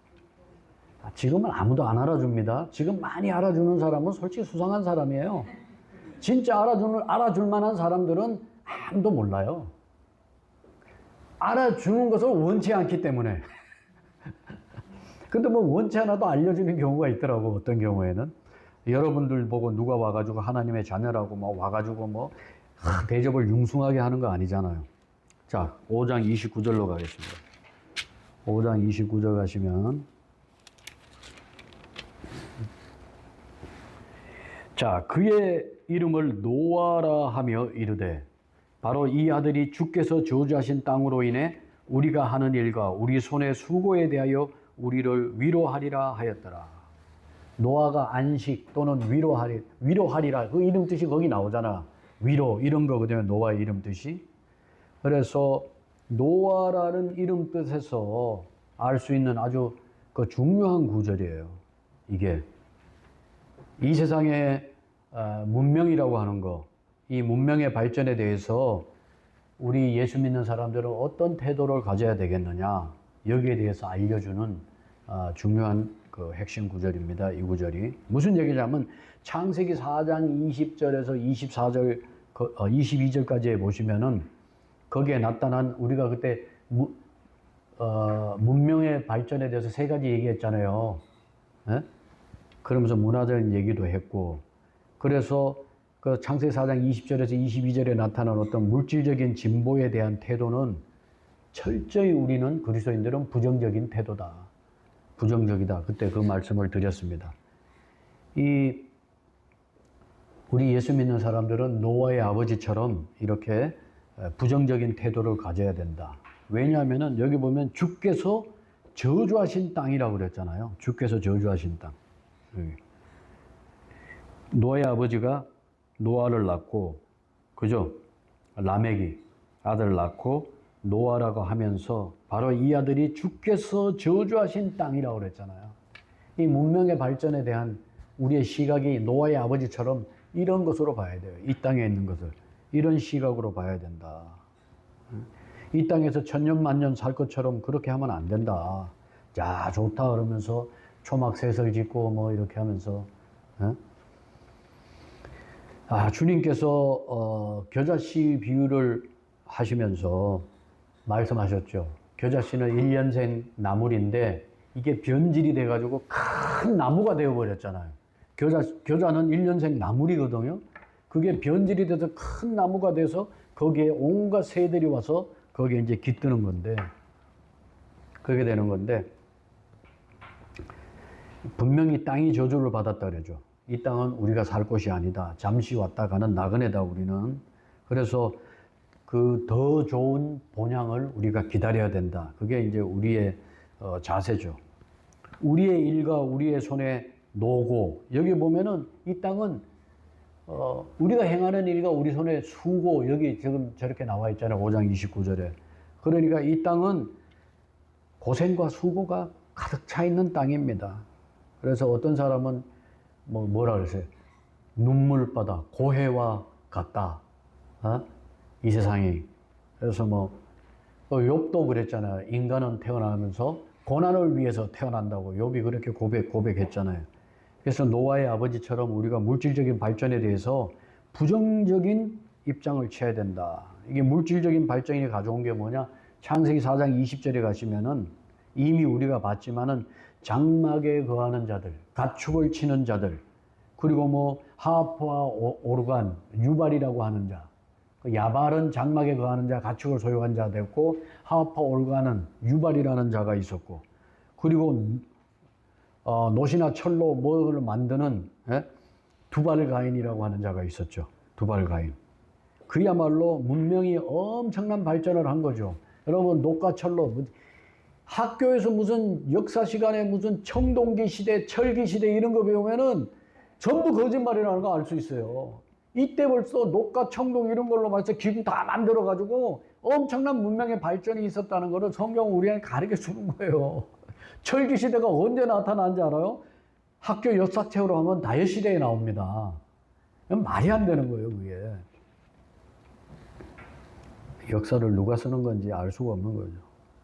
지금은 아무도 안 알아줍니다. 지금 많이 알아주는 사람은 솔직히 수상한 사람이에요. 진짜 알아줄 만한 사람들은 아무도 몰라요. 알아주는 것을 원치 않기 때문에. 근데 원치 않아도 알려주는 경우가 있더라고, 어떤 경우에는. 여러분들 보고 누가 와가지고 하나님의 자녀라고 와가지고 대접을 융숭하게 하는 거 아니잖아요. 자, 5장 29절로 가겠습니다. 5장 29절 가시면. 자, 그의 이름을 노아라 하며 이르되 바로 이 아들이 주께서 저주하신 땅으로 인해 우리가 하는 일과 우리 손의 수고에 대하여 우리를 위로하리라 하였더라. 노아가 안식 또는 위로하리라. 그 이름 뜻이 거기 나오잖아. 위로 이런 거거든요. 노아의 이름 뜻이. 그래서 노아라는 이름 뜻에서 알 수 있는 아주 그 중요한 구절이에요. 이게 이 세상의 문명이라고 하는 거, 이 문명의 발전에 대해서 우리 예수 믿는 사람들은 어떤 태도를 가져야 되겠느냐, 여기에 대해서 알려주는 중요한 그 핵심 구절입니다. 이 구절이 무슨 얘기냐면 창세기 4장 20절에서 24절 22절까지 보시면은 거기에 나타난 우리가 그때 문명의 발전에 대해서 세 가지 얘기했잖아요. 네? 그러면서 문화적인 얘기도 했고, 그래서 그 창세기 4장 20절에서 22절에 나타난 어떤 물질적인 진보에 대한 태도는 철저히 우리는 그리스도인들은 부정적인 태도다. 부정적이다. 그때 그 말씀을 드렸습니다. 우리 예수 믿는 사람들은 노아의 아버지처럼 이렇게 부정적인 태도를 가져야 된다. 왜냐하면은 여기 보면 주께서 저주하신 땅이라고 그랬잖아요. 주께서 저주하신 땅. 노아의 아버지가 노아를 낳고, 그죠? 라멕이 아들을 낳고, 노아라고 하면서 바로 이 아들이 주께서 저주하신 땅이라고 그랬잖아요. 이 문명의 발전에 대한 우리의 시각이 노아의 아버지처럼 이런 것으로 봐야 돼요. 이 땅에 있는 것을. 이런 시각으로 봐야 된다. 이 땅에서 천년 만년 살 것처럼 그렇게 하면 안 된다. 자, 좋다 그러면서 초막셋을 짓고 뭐 이렇게 하면서 주님께서 겨자씨 비유를 하시면서 말씀하셨죠. 겨자씨는 1년생 나물인데 이게 변질이 돼가지고 큰 나무가 되어버렸잖아요. 겨자는 1년생 나물이거든요. 그게 변질이 돼서 큰 나무가 돼서 거기에 온갖 새들이 와서 거기에 이제 깃드는 건데, 그렇게 되는 건데, 분명히 땅이 저주를 받았다 그러죠. 이 땅은 우리가 살 곳이 아니다. 잠시 왔다 가는 나그네다, 우리는. 그래서 그 더 좋은 본향을 우리가 기다려야 된다. 그게 이제 우리의 자세죠. 우리의 일과 우리의 손에 노고, 여기 보면은 이 땅은 우리가 행하는 일과 우리 손에 수고, 여기 지금 저렇게 나와 있잖아요. 5장 29절에. 그러니까 이 땅은 고생과 수고가 가득 차 있는 땅입니다. 그래서 어떤 사람은 뭐라 그러세요? 눈물바다, 고해와 같다. 이 세상이. 그래서 욥도 그랬잖아요. 인간은 태어나면서 고난을 위해서 태어난다고 욥이 그렇게 고백했잖아요. 그래서 노아의 아버지처럼 우리가 물질적인 발전에 대해서 부정적인 입장을 취해야 된다. 이게 물질적인 발전이 가져온 게 뭐냐? 창세기 4장 20절에 가시면은 이미 우리가 봤지만은 장막에 거하는 자들, 가축을 치는 자들, 그리고 하프와 오르간, 유발이라고 하는 자, 야발은 장막에 거하는 자, 가축을 소유한 자 됐고, 하프와 오르간은 유발이라는 자가 있었고, 그리고 노시나 철로 뭐를 만드는 두발가인이라고 하는 자가 있었죠. 두발가인. 그야말로 문명이 엄청난 발전을 한 거죠. 여러분, 녹과 철로, 학교에서 무슨 역사 시간에 무슨 청동기 시대, 철기 시대 이런 거 배우면은 전부 거짓말이라는 거 알 수 있어요. 이때 벌써 녹과 청동 이런 걸로 말해서 기구 다 만들어가지고 엄청난 문명의 발전이 있었다는 거를 성경은 우리한테 가르쳐 주는 거예요. 철기 시대가 언제 나타난지 알아요? 학교 역사책으로 하면 다윗 시대에 나옵니다. 말이 안 되는 거예요, 그게. 역사를 누가 쓰는 건지 알 수가 없는 거죠.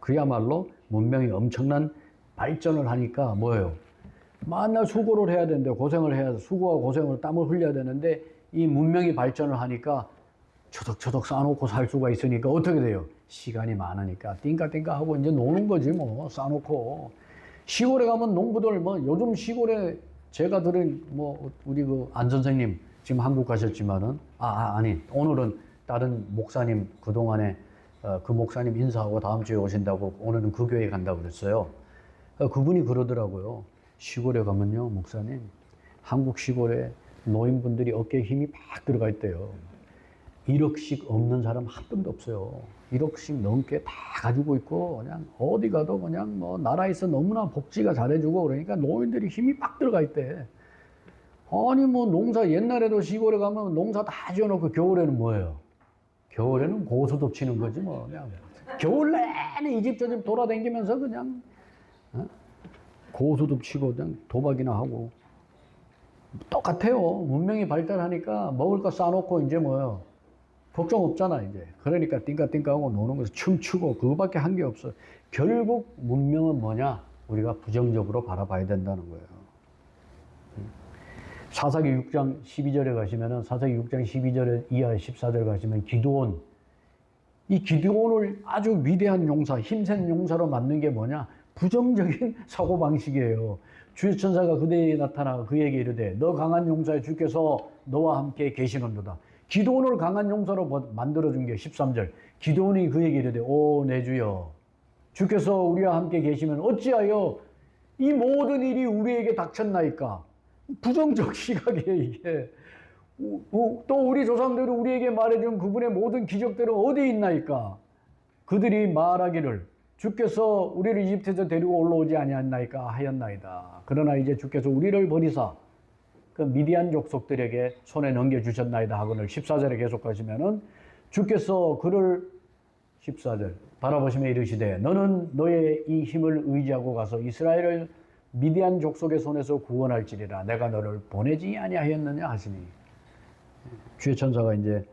그야말로 문명이 엄청난 발전을 하니까 뭐예요? 만날 수고를 해야 되는데, 고생을 해야 돼. 수고와 고생을 땀을 흘려야 되는데, 이 문명이 발전을 하니까 처덕처덕 쌓아놓고 살 수가 있으니까 어떻게 돼요? 시간이 많으니까 띵까띵까 하고 이제 노는 거지 쌓아놓고. 시골에 가면 농부들 요즘 시골에 제가 들은 우리 안 선생님 지금 한국 가셨지만은 아니 오늘은 다른 목사님 그동안에 그 목사님 인사하고 다음 주에 오신다고 오늘은 그 교회 간다고 그랬어요. 그분이 그러더라고요. 시골에 가면요, 목사님, 한국 시골에 노인분들이 어깨에 힘이 막 들어가 있대요. 1억씩 없는 사람 한 분도 없어요. 1억씩 넘게 다 가지고 있고, 그냥 어디 가도 그냥 나라에서 너무나 복지가 잘해주고 그러니까 노인들이 힘이 막 들어가 있대. 아니, 농사, 옛날에도 시골에 가면 농사 다 지어놓고 겨울에는 뭐예요? 겨울에는 고수톱 치는 거지, 그냥. 겨울 내내 이 집 저 집 돌아다니면서 그냥, 고수톱 치고 그냥 도박이나 하고. 똑같아요. 문명이 발달하니까 먹을 거 싸놓고 이제 걱정 없잖아, 이제. 그러니까 띵까띵까하고 노는 거에서 춤추고 그거밖에 한 게 없어. 결국 문명은 뭐냐? 우리가 부정적으로 바라봐야 된다는 거예요. 사사기 6장 12절에 가시면은, 사사기 6장 12절에 이하 14절 가시면 기드온. 이 기드온을 아주 위대한 용사, 힘센 용사로 만든 게 뭐냐? 부정적인 사고방식이에요. 주의 천사가 그대에 나타나 그에게 이르되 너 강한 용사여 주께서 너와 함께 계시는도다. 기드온을 강한 용사로 만들어준 게 13절. 기드온이 그에게 이르되 오 내 주여 주께서 우리와 함께 계시면 어찌하여 이 모든 일이 우리에게 닥쳤나이까. 부정적 시각이에요, 이게. 또 우리 조상들이 우리에게 말해준 그분의 모든 기적들은 어디에 있나이까. 그들이 말하기를 주께서 우리를 이집트에서 데리고 올라오지 아니하나이까 하였나이다. 그러나 이제 주께서 우리를 버리사 그 미디안 족속들에게 손에 넘겨주셨나이다 하거늘 14절에 계속 가시면은 주께서 그를 14절 바라보시며 이르시되 너는 너의 이 힘을 의지하고 가서 이스라엘을 미디안 족속의 손에서 구원할지리라. 내가 너를 보내지 아니하였느냐 하시니. 주의 천사가 이제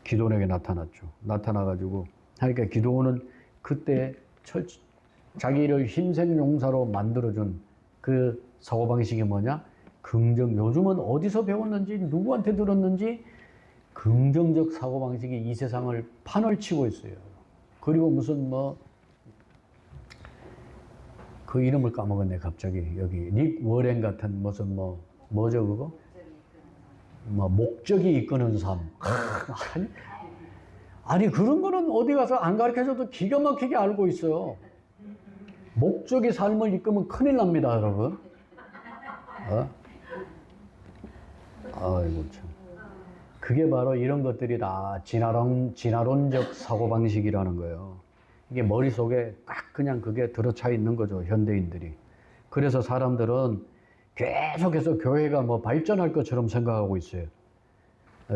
기도원에게 나타났죠. 나타나가지고 하니까 기도원은 그때 자기를 힘생용사로 만들어준 그 사고방식이 뭐냐? 긍정. 요즘은 어디서 배웠는지 누구한테 들었는지 긍정적 사고방식이 이 세상을 판을 치고 있어요. 그리고 무슨 그 이름을 까먹었네 갑자기. 여기 릭 워렌 같은 무슨 뭐죠 그거? 목적이 이끄는 삶. 아니 그런 거는 어디 가서 안 가르쳐줘도 기가 막히게 알고 있어요. 목적이 삶을 이끄면 큰일 납니다, 여러분. 아이고 참. 그게 바로 이런 것들이 다 진화론적 사고방식이라는 거예요. 이게 머릿속에 딱 그냥 그게 들어차 있는 거죠, 현대인들이. 그래서 사람들은 계속해서 교회가 발전할 것처럼 생각하고 있어요.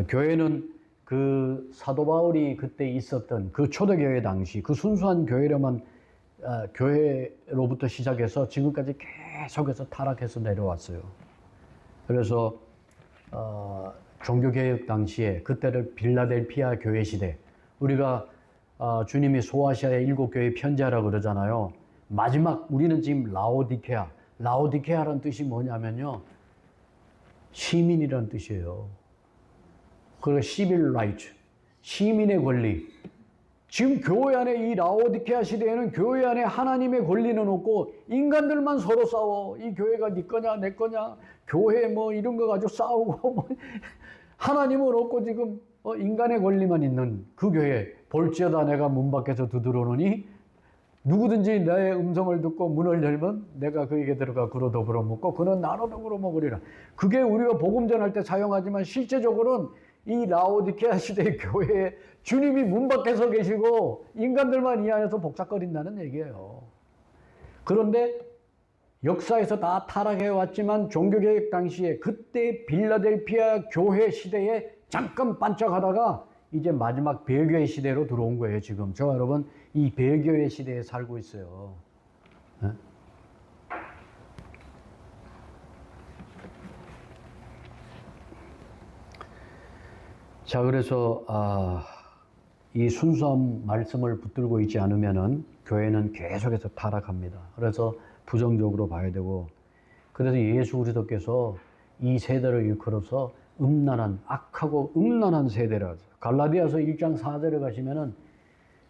교회는 그 사도 바울이 그때 있었던 그 초대교회 당시 그 순수한 교회로부터 시작해서 지금까지 계속해서 타락해서 내려왔어요. 그래서 종교개혁 당시에 그때를 빌라델피아 교회 시대, 우리가 주님이 소아시아의 7교회 편지하라 그러잖아요. 마지막 우리는 지금 라오디케아라는 뜻이 뭐냐면요, 시민이라는 뜻이에요. 그리고 시빌 라이츠, 시민의 권리. 지금 교회 안에 이 라오디케아 시대에는 교회 안에 하나님의 권리는 없고 인간들만 서로 싸워. 이 교회가 네 거냐 내 거냐, 교회 이런 거 가지고 싸우고 하나님은 없고 지금 인간의 권리만 있는 그 교회. 볼지어다 내가 문 밖에서 두드러오니 누구든지 나의 음성을 듣고 문을 열면 내가 그에게 들어가 그로 더불어 먹고 그는 나로 더불어 먹으리라. 그게 우리가 복음 전할 때 사용하지만 실제적으로는 이 라오디케아 시대의 교회에 주님이 문 밖에 서 계시고 인간들만 이 안에서 복잡거린다는 얘기예요. 그런데 역사에서 다 타락해 왔지만 종교개혁 당시에 그때 빌라델피아 교회 시대에 잠깐 반짝하다가 이제 마지막 배교의 시대로 들어온 거예요. 지금 저와 여러분 이 배교의 시대에 살고 있어요. 네? 자, 그래서 이 순수한 말씀을 붙들고 있지 않으면은 교회는 계속해서 타락합니다. 그래서 부정적으로 봐야 되고, 그래서 예수 그리스도께서 이 세대를 일컬어서 악하고 음란한 세대라. 갈라디아서 1장 4절에 가시면은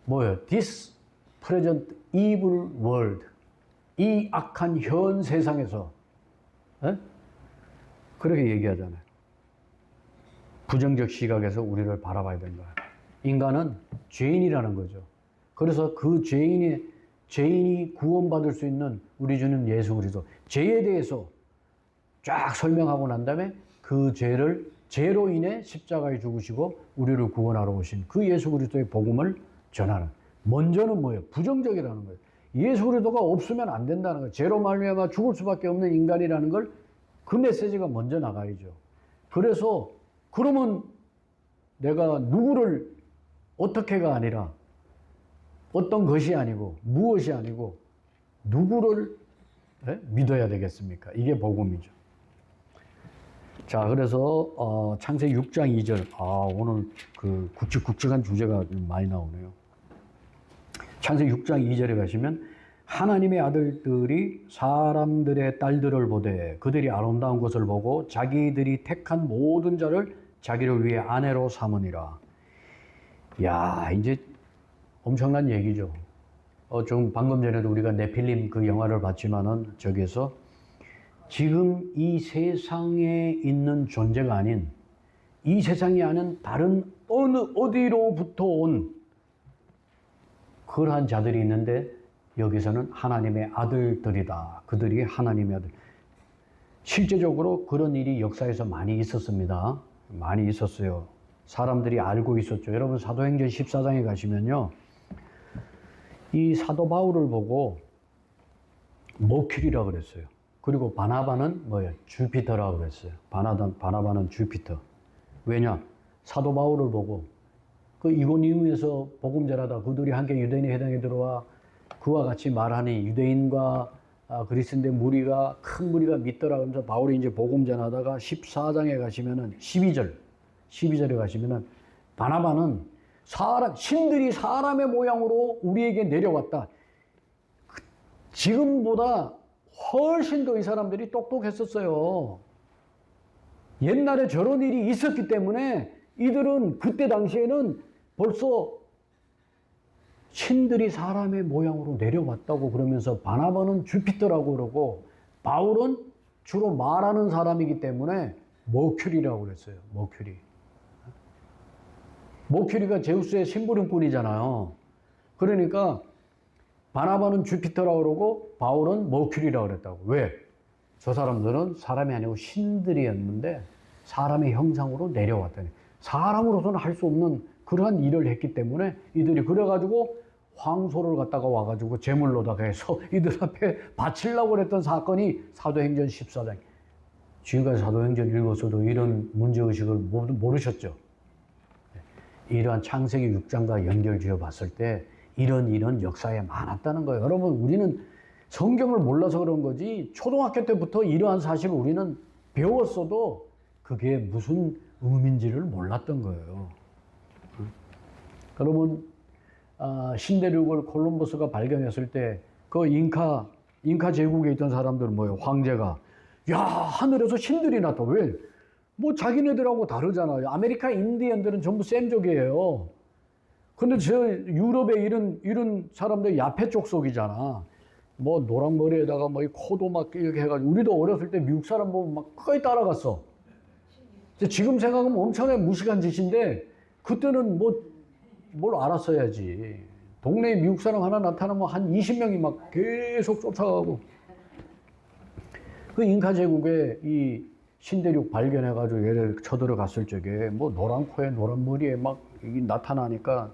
뭐예요? This present evil world. 이 악한 현 세상에서 그렇게 얘기하잖아요. 부정적 시각에서 우리를 바라봐야 된다. 인간은 죄인이라는 거죠. 그래서 그 죄인이 구원받을 수 있는 우리 주님 예수 그리스도, 죄에 대해서 쫙 설명하고 난 다음에 그 죄로 인해 십자가에 죽으시고 우리를 구원하러 오신 그 예수 그리스도의 복음을 전하는. 먼저는 뭐예요? 부정적이라는 거예요. 예수 그리스도가 없으면 안 된다는 거예요. 죄로 말미암아 죽을 수밖에 없는 인간이라는 걸, 그 메시지가 먼저 나가야죠. 그래서 그러면 내가 누구를 어떻게가 아니라 어떤 것이 아니고 무엇이 아니고 누구를 믿어야 되겠습니까? 이게 복음이죠. 자, 그래서 창세기 6장 2절. 오늘 그 굵직굵직한 주제가 많이 나오네요. 창세기 6장 2절에 가시면 하나님의 아들들이 사람들의 딸들을 보되 그들이 아름다운 것을 보고 자기들이 택한 모든 자를 자기를 위해 아내로 삼으니라. 야, 이제 엄청난 얘기죠. 좀 방금 전에도 우리가 네필림 그 영화를 봤지만은 저기에서 지금 이 세상에 있는 존재가 아닌 이 세상이 아닌 다른 어디로부터 온 그러한 자들이 있는데 여기서는 하나님의 아들들이다. 그들이 하나님의 아들. 실제적으로 그런 일이 역사에서 많이 있었습니다. 많이 있었어요. 사람들이 알고 있었죠. 여러분 사도행전 14장에 가시면요, 이 사도 바울을 보고 머큐리라 그랬어요. 그리고 바나바는 뭐예요? 주피터라 그랬어요. 바나바는 주피터. 왜냐? 사도 바울을 보고 그 이고니움에서 복음 전하다 그들이 함께 유대인의 회당에 들어와 그와 같이 말하니 유대인과 그리스도인의 무리가 큰 무리가 믿더라. 그러면서 바울이 이제 복음 전하다가 14장에 가시면은 12절에 가시면은 바나바는 신들이 사람의 모양으로 우리에게 내려왔다. 지금보다 훨씬 더 이 사람들이 똑똑했었어요. 옛날에 저런 일이 있었기 때문에 이들은 그때 당시에는 벌써 신들이 사람의 모양으로 내려왔다고 그러면서 바나바는 주피터라고 그러고 바울은 주로 말하는 사람이기 때문에 머큐리라고 그랬어요. 머큐리가 제우스의 심부름꾼이잖아요. 그러니까 바나바는 주피터라고 그러고 바울은 머큐리라고 그랬다고. 왜? 저 사람들은 사람이 아니고 신들이었는데 사람의 형상으로 내려왔다니. 사람으로서는 할 수 없는 그러한 일을 했기 때문에 이들이 그래가지고 황소를 갖다가 와가지고 제물로다가 해서 이들 앞에 바치려고 그랬던 사건이 사도행전 14장. 지금까지 사도행전 읽었어도 이런 문제의식을 모르셨죠? 이러한 창세기 6장과 연결 지어 봤을 때 이런 역사에 많았다는 거예요. 여러분, 우리는 성경을 몰라서 그런 거지 초등학교 때부터 이러한 사실을 우리는 배웠어도 그게 무슨 의미인지를 몰랐던 거예요. 여러분, 신대륙을 콜럼버스가 발견했을 때 그 잉카 제국에 있던 사람들은 뭐예요? 황제가 야, 하늘에서 신들이 나타. 왜? 뭐 자기네들하고 다르잖아요. 아메리카 인디언들은 전부 셈족이에요. 근데 저 유럽의 이런 사람들 야페 쪽 속이잖아. 뭐 노랑머리에다가 뭐 이 코도 막 이렇게 해가지고 우리도 어렸을 때 미국 사람 보면 막 거의 따라갔어. 지금 생각하면 엄청나게 무식한 짓인데 그때는 뭘 알았어야지. 동네에 미국 사람 하나 나타나면 한 20명이 막 계속 쫓아가고. 그 잉카 제국에 이 신대륙 발견해가지고 얘를 쳐들어갔을 적에 뭐 노란 코에 노란 머리에 막 나타나니까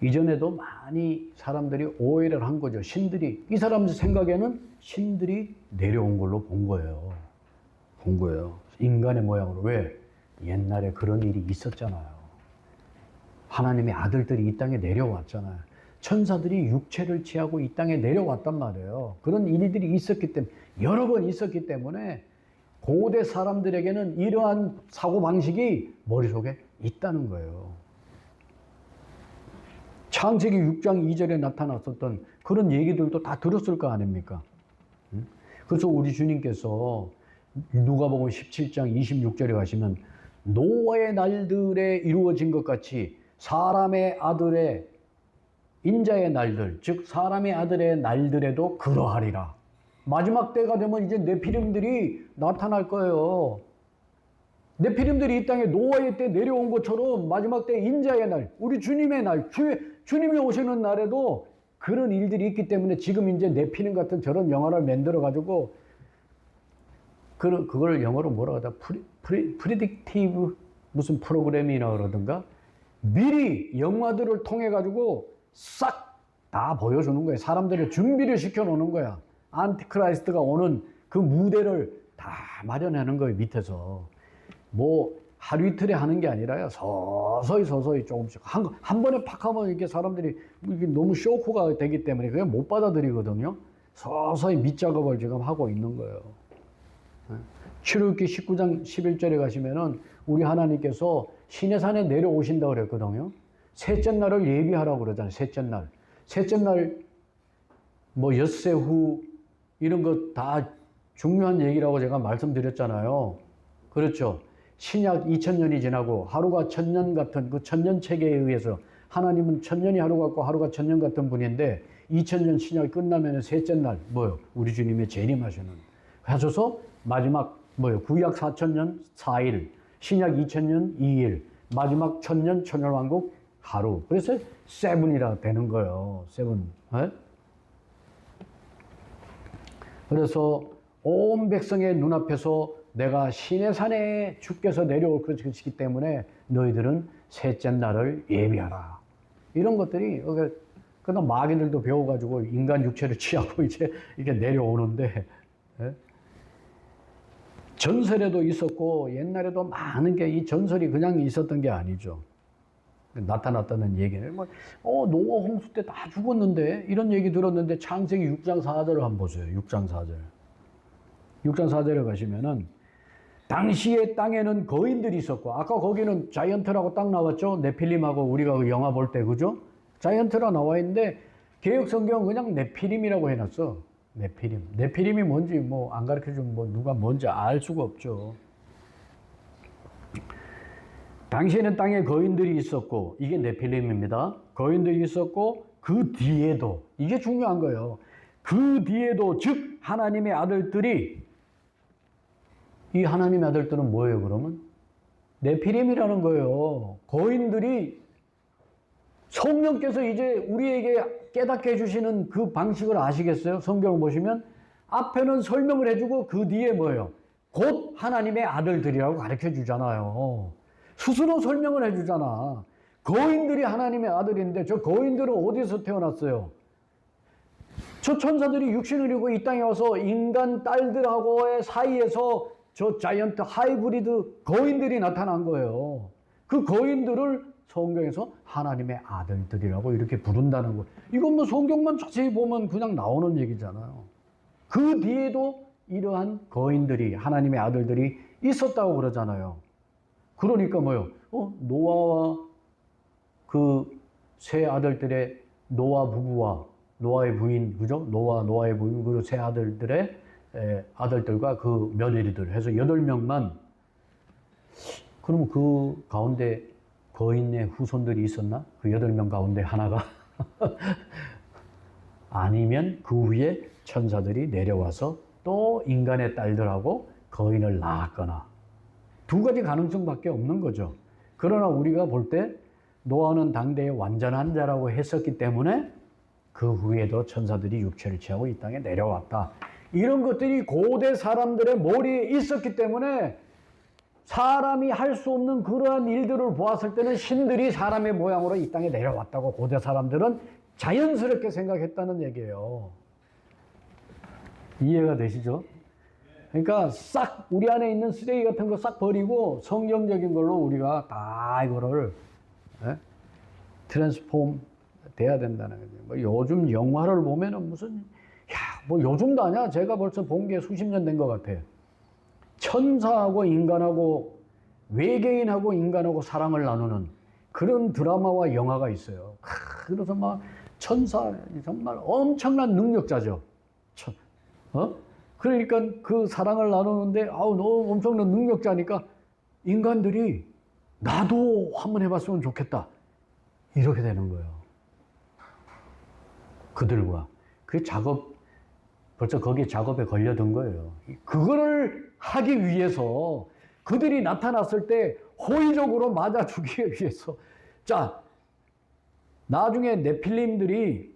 이전에도 많이 사람들이 오해를 한 거죠. 이 사람들 생각에는 신들이 내려온 걸로 본 거예요. 인간의 모양으로. 왜? 옛날에 그런 일이 있었잖아요. 하나님의 아들들이 이 땅에 내려왔잖아요. 천사들이 육체를 취하고 이 땅에 내려왔단 말이에요. 그런 일들이 있었기 때문에, 여러 번 있었기 때문에 고대 사람들에게는 이러한 사고방식이 머릿속에 있다는 거예요. 창세기 6장 2절에 나타났었던 그런 얘기들도 다 들었을 거 아닙니까? 그래서 우리 주님께서 누가복음 17장 26절에 가시면 노아의 날들에 이루어진 것 같이 사람의 아들의 인자의 날들, 즉 사람의 아들의 날들에도 그러하리라. 마지막 때가 되면 이제 네피림들이 나타날 거예요. 네피림들이 이 땅에 노아의 때 내려온 것처럼 마지막 때 인자의 날, 우리 주님의 날, 주님이 오시는 날에도 그런 일들이 있기 때문에 지금 이제 네피림 같은 저런 영화를 만들어가지고 그걸 영어로 뭐라고 하다? 프리딕티브 무슨 프로그램이나 그러던가? 미리 영화들을 통해가지고 싹 다 보여주는 거예요. 사람들을 준비를 시켜놓는 거야. 안티크라이스트가 오는 그 무대를 다 마련하는 거예요, 밑에서. 뭐 하루 이틀에 하는 게 아니라요. 서서히 조금씩. 한 번에 팍 하면 이게 사람들이 이게 너무 쇼크가 되기 때문에 그냥 못 받아들이거든요. 서서히 밑작업을 지금 하고 있는 거예요. 출애굽기 19장 11절에 가시면은 우리 하나님께서 시내산에 내려오신다고 그랬거든요. 셋째 날을 예비하라고 그러잖아요. 셋째 날 뭐 엿새 후 이런 거 다 중요한 얘기라고 제가 말씀드렸잖아요. 그렇죠. 신약 2000년이 지나고 하루가 1000년 같은 그 천년 체계에 의해서 하나님은 1000년이 하루 같고 하루가 1000년 같은 분인데 2000년 신약이 끝나면 셋째 날 뭐요? 우리 주님의 재림하시는 하셔서 마지막 뭐요? 구약 4000년 4일, 신약 2000년 2일, 마지막 1000년 천년왕국 하루. 그래서 세븐이라 되는 거예요. 세븐. 네? 그래서 온 백성의 눈앞에서 내가 시내산에 주께서 내려올 것이기 때문에 너희들은 셋째 날을 예비하라. 이런 것들이 그다음 마귀들도 배워가지고 인간 육체를 취하고 이제 이게 내려오는데 예? 전설에도 있었고 옛날에도 많은 게 이 전설이 그냥 있었던 게 아니죠. 나타났다는 얘기는 노아 홍수 때 다 죽었는데 이런 얘기 들었는데 창세기 6장 4절을 한번 보세요. 6장 4절. 6장 4절에 가시면은 당시에 땅에는 거인들이 있었고 아까 거기는 자이언트라고 딱 나왔죠. 네필림하고 우리가 그 영화 볼 때 그죠? 자이언트라 나와 있는데 개역 성경은 그냥 네피림이라고 해놨어. 네피림. 네피림이 뭔지 뭐 안 가르쳐주면 누가 뭔지 알 수가 없죠. 당시에는 땅에 거인들이 있었고 이게 네필림입니다. 거인들이 있었고 그 뒤에도 이게 중요한 거예요. 그 뒤에도 즉 하나님의 아들들이 이 하나님의 아들들은 뭐예요 그러면? 네피림이라는 거예요. 거인들이 성령께서 이제 우리에게 깨닫게 해주시는 그 방식을 아시겠어요? 성경을 보시면 앞에는 설명을 해주고 그 뒤에 뭐예요? 곧 하나님의 아들들이라고 가르쳐 주잖아요. 스스로 설명을 해주잖아. 거인들이 하나님의 아들인데 저 거인들은 어디서 태어났어요? 저 천사들이 육신을 입고 이 땅에 와서 인간 딸들하고의 사이에서 저 자이언트 하이브리드 거인들이 나타난 거예요. 그 거인들을 성경에서 하나님의 아들들이라고 이렇게 부른다는 거. 이건 뭐 성경만 자세히 보면 그냥 나오는 얘기잖아요. 그 뒤에도 이러한 거인들이 하나님의 아들들이 있었다고 그러잖아요. 그러니까 뭐요? 노아와 그 세 아들들의 노아 부부와 노아의 부인, 그죠? 노아의 부인, 그리고 세 아들들의 아들들과 그 며느리들 해서 8명만, 그러면 그 가운데 거인의 후손들이 있었나? 그 8명 가운데 하나가? 아니면 그 위에 천사들이 내려와서 또 인간의 딸들하고 거인을 낳았거나. 두 가지 가능성밖에 없는 거죠. 그러나 우리가 볼 때 노아는 당대의 완전한 자라고 했었기 때문에 그 후에도 천사들이 육체를 취하고 이 땅에 내려왔다. 이런 것들이 고대 사람들의 머리에 있었기 때문에 사람이 할 수 없는 그러한 일들을 보았을 때는 신들이 사람의 모양으로 이 땅에 내려왔다고 고대 사람들은 자연스럽게 생각했다는 얘기예요. 이해가 되시죠? 그러니까 싹 우리 안에 있는 쓰레기 같은 거 싹 버리고 성경적인 걸로 우리가 다 이거를 트랜스폼 돼야 된다는 거죠. 뭐 요즘 영화를 보면은 무슨 뭐 요즘도 아니야. 제가 벌써 본 게 수십 년 된 것 같아요. 천사하고 인간하고 외계인하고 인간하고 사랑을 나누는 그런 드라마와 영화가 있어요. 그래서 막 천사 정말 엄청난 능력자죠. 그러니까 그 사랑을 나누는데 너 엄청난 능력자니까 인간들이 나도 한번 해봤으면 좋겠다. 이렇게 되는 거예요. 그들과 그 작업 벌써 거기 작업에 걸려든 거예요. 그거를 하기 위해서 그들이 나타났을 때 호의적으로 맞아주기 위해서 자 나중에 네필림들이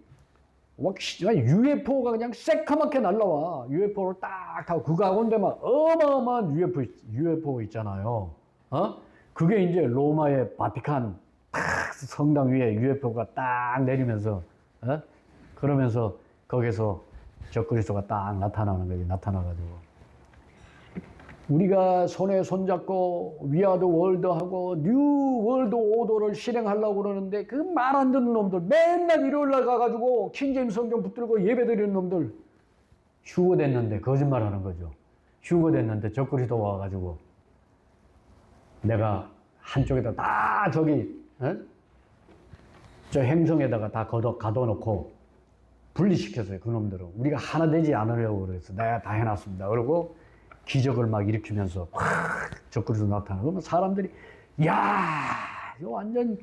UFO가 그냥 새카맣게 날라와. UFO를 딱 타고 그 가운데만 어마어마한 UFO 있잖아요. 그게 이제 로마의 바티칸 성당 위에 UFO가 딱 내리면서 그러면서 거기서 적그리스도가 딱 나타나는 거지. 나타나가지고 우리가 손에 손잡고 위아더 월드하고 뉴 월드 오더를 실행하려고 그러는데 그 말 안 듣는 놈들 맨날 일요일 날 가가지고 킹제임스 성경 붙들고 예배드리는 놈들 휴거됐는데 거짓말하는 거죠. 휴거됐는데 적그리스도 와가지고 내가 한쪽에다 다 저기 저 행성에다가 다 가둬놓고 분리시켰어요. 그 놈들은 우리가 하나 되지 않으려고 그래서 내가 다 해놨습니다. 그리고 기적을 막 일으키면서 확 적그리스도 나타나고 그러면 사람들이 이거 완전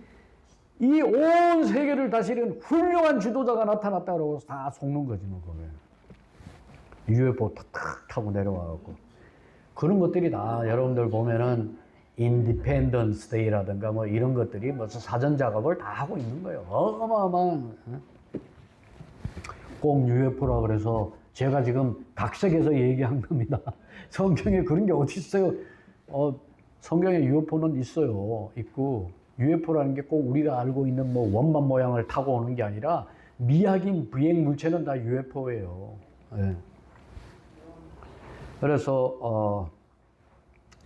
이 온 세계를 다스리는 훌륭한 지도자가 나타났다 그러고 다 속는 거지 뭐 그게. UFO 탁탁 타고 내려와갖고 그런 것들이 다 여러분들 보면은 인디펜던스 데이라든가 뭐 이런 것들이 벌써 사전 작업을 다 하고 있는 거예요. 어마어마한. 꼭 UFO라 그래서 제가 지금 각색해서 얘기한 겁니다. 성경에 그런 게 어디 있어요? 성경에 UFO는 있어요. 있고 UFO라는 게 꼭 우리가 알고 있는 뭐 원반 모양을 타고 오는 게 아니라 미확인 비행 물체는 다 UFO예요. 네. 그래서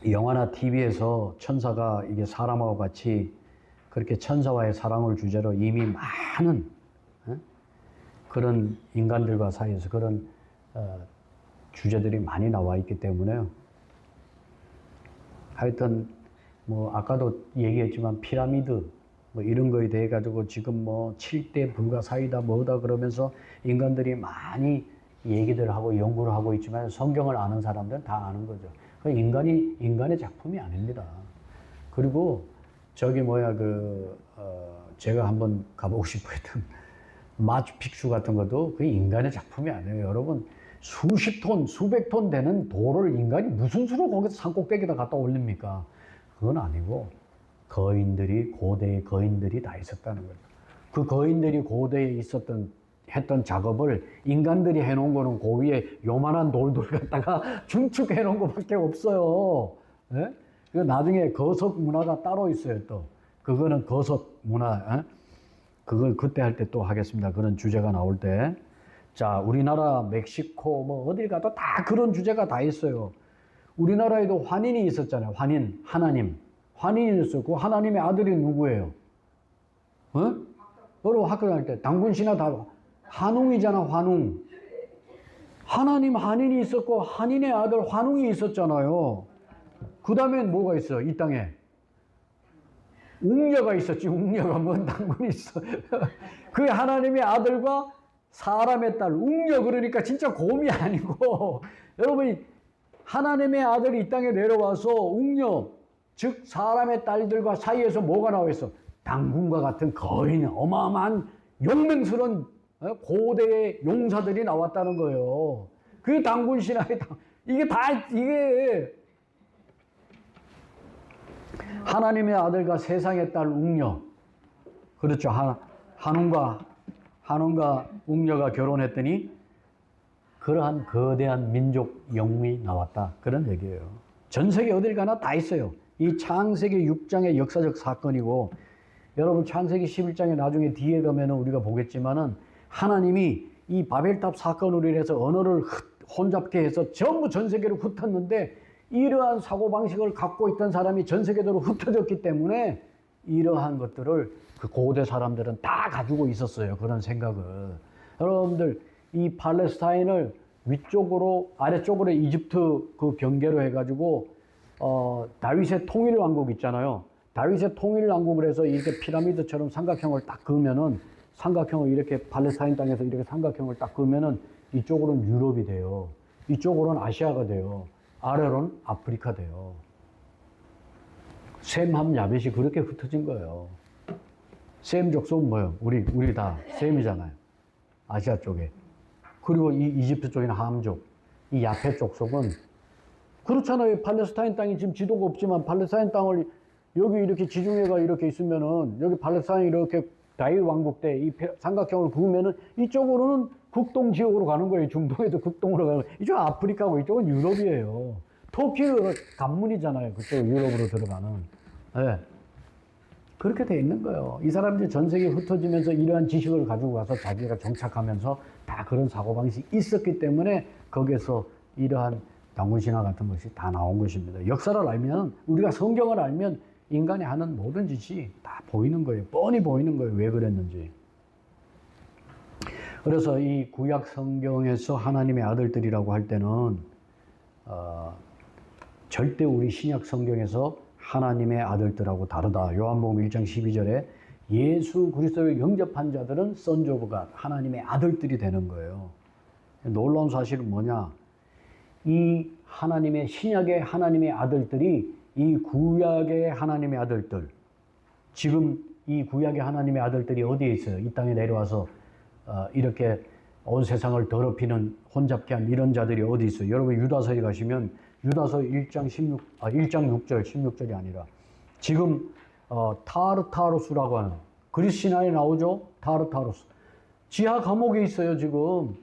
영화나 TV에서 천사가 이게 사람하고 같이 그렇게 천사와의 사랑을 주제로 이미 많은 그런 인간들과 사이에서 그런 주제들이 많이 나와 있기 때문에요. 하여튼 뭐 아까도 얘기했지만 피라미드 뭐 이런 거에 대해 가지고 지금 뭐 7대 불가사의다 뭐다 그러면서 인간들이 많이 얘기들 하고 연구를 하고 있지만 성경을 아는 사람들은 다 아는 거죠. 그 인간의 작품이 아닙니다. 그리고 저기 제가 한번 가보고 싶어 했던 마추픽추 같은 것도 그 인간의 작품이 아니에요. 여러분, 수십 톤, 수백 톤 되는 돌을 인간이 무슨 수로 거기서 산꼭대기에다 갖다 올립니까? 그건 아니고 고대의 거인들이 다 있었다는 거예요. 그 거인들이 고대에 했던 작업을 인간들이 해놓은 거는 그 위에 요만한 돌들 갖다가 중축해 놓은 것밖에 없어요. 예? 나중에 거석 문화가 따로 있어요, 또. 그거는 거석 문화, 그걸 그때 할 때 또 하겠습니다. 그런 주제가 나올 때. 자, 우리나라, 멕시코, 뭐, 어딜 가도 다 그런 주제가 다 있어요. 우리나라에도 환인이 있었잖아요. 환인, 하나님. 환인이 있었고, 하나님의 아들이 누구예요? 여러분 학교 다닐 때, 당군신화 다, 환웅이잖아, 환웅. 하나님 한인이 있었고, 한인의 아들 환웅이 있었잖아요. 그 다음엔 뭐가 있어, 이 땅에? 웅녀가 있었지, 웅녀가 뭔 당군이 있어. 그 하나님의 아들과 사람의 딸, 웅녀 그러니까 진짜 곰이 아니고, 여러분이 하나님의 아들이 이 땅에 내려와서 웅녀, 즉 사람의 딸들과 사이에서 뭐가 나와 있어? 당군과 같은 거인, 어마어마한 용맹스러운 고대의 용사들이 나왔다는 거예요. 그 당군 신화의 이게 하나님의 아들과 세상의 딸 웅녀. 그렇죠. 한웅과 웅녀가 결혼했더니 그러한 거대한 민족 영웅이 나왔다. 그런 얘기예요. 전 세계 어딜 가나 다 있어요. 이 창세기 6장의 역사적 사건이고, 여러분 창세기 11장에 나중에 뒤에 가면은 우리가 보겠지만은 하나님이 이 바벨탑 사건으로 인해서 언어를 혼잡케 해서 전부 전 세계로 흩었는데, 이러한 사고방식을 갖고 있던 사람이 전 세계적으로 흩어졌기 때문에 이러한 것들을 그 고대 사람들은 다 가지고 있었어요. 그런 생각을. 여러분들, 이 팔레스타인을 위쪽으로, 아래쪽으로 이집트 그 경계로 해가지고, 다윗의 통일왕국 있잖아요. 다윗의 통일왕국을 해서 이렇게 피라미드처럼 삼각형을 딱 그으면은, 삼각형을 이렇게 팔레스타인 땅에서 이렇게 삼각형을 딱 그으면은 이쪽으로는 유럽이 돼요. 이쪽으로는 아시아가 돼요. 아래로는 아프리카 돼요. 셈함 야벳이 그렇게 흩어진 거예요. 셈 족속은 뭐예요? 우리 다 셈이잖아요. 아시아 쪽에. 그리고 이 이집트 쪽에는 함족. 이 야펫 족속은 그렇잖아요. 팔레스타인 땅이 지금 지도가 없지만 팔레스타인 땅을 여기 이렇게 지중해가 이렇게 있으면은 여기 팔레스타인이 이렇게 다윗 왕국 때 이 삼각형을 그으면은 이쪽으로는 극동 지역으로 가는 거예요. 중동에도 극동으로 가는 거예요. 이쪽은 아프리카고 이쪽은 유럽이에요. 터키가 관문이잖아요. 그쪽 유럽으로 들어가는. 네. 그렇게 돼 있는 거예요. 이 사람들이 전 세계에 흩어지면서 이러한 지식을 가지고 가서 자기가 정착하면서 다 그런 사고방식이 있었기 때문에 거기에서 이러한 당군신화 같은 것이 다 나온 것입니다. 역사를 알면, 우리가 성경을 알면 인간이 하는 모든 짓이 다 보이는 거예요. 뻔히 보이는 거예요. 왜 그랬는지. 그래서 이 구약 성경에서 하나님의 아들들이라고 할 때는 절대 우리 신약 성경에서 하나님의 아들들하고 다르다. 요한복음 1장 12절에 예수 그리스도를 영접한 자들은 선즈 오브 갓, 하나님의 아들들이 되는 거예요. 놀라운 사실은 뭐냐? 이 하나님의 신약의 하나님의 아들들이 이 구약의 하나님의 아들들, 지금 이 구약의 하나님의 아들들이 어디에 있어요? 이 땅에 내려와서 이렇게 온 세상을 더럽히는, 혼잡케 한 이런 자들이 어디 있어요? 여러분 유다서에 가시면 유다서 1장 6절 16절이 아니라 지금 타르타루스라고 하는 그리스 신화에 나오죠? 타르타루스. 지하 감옥에 있어요, 지금.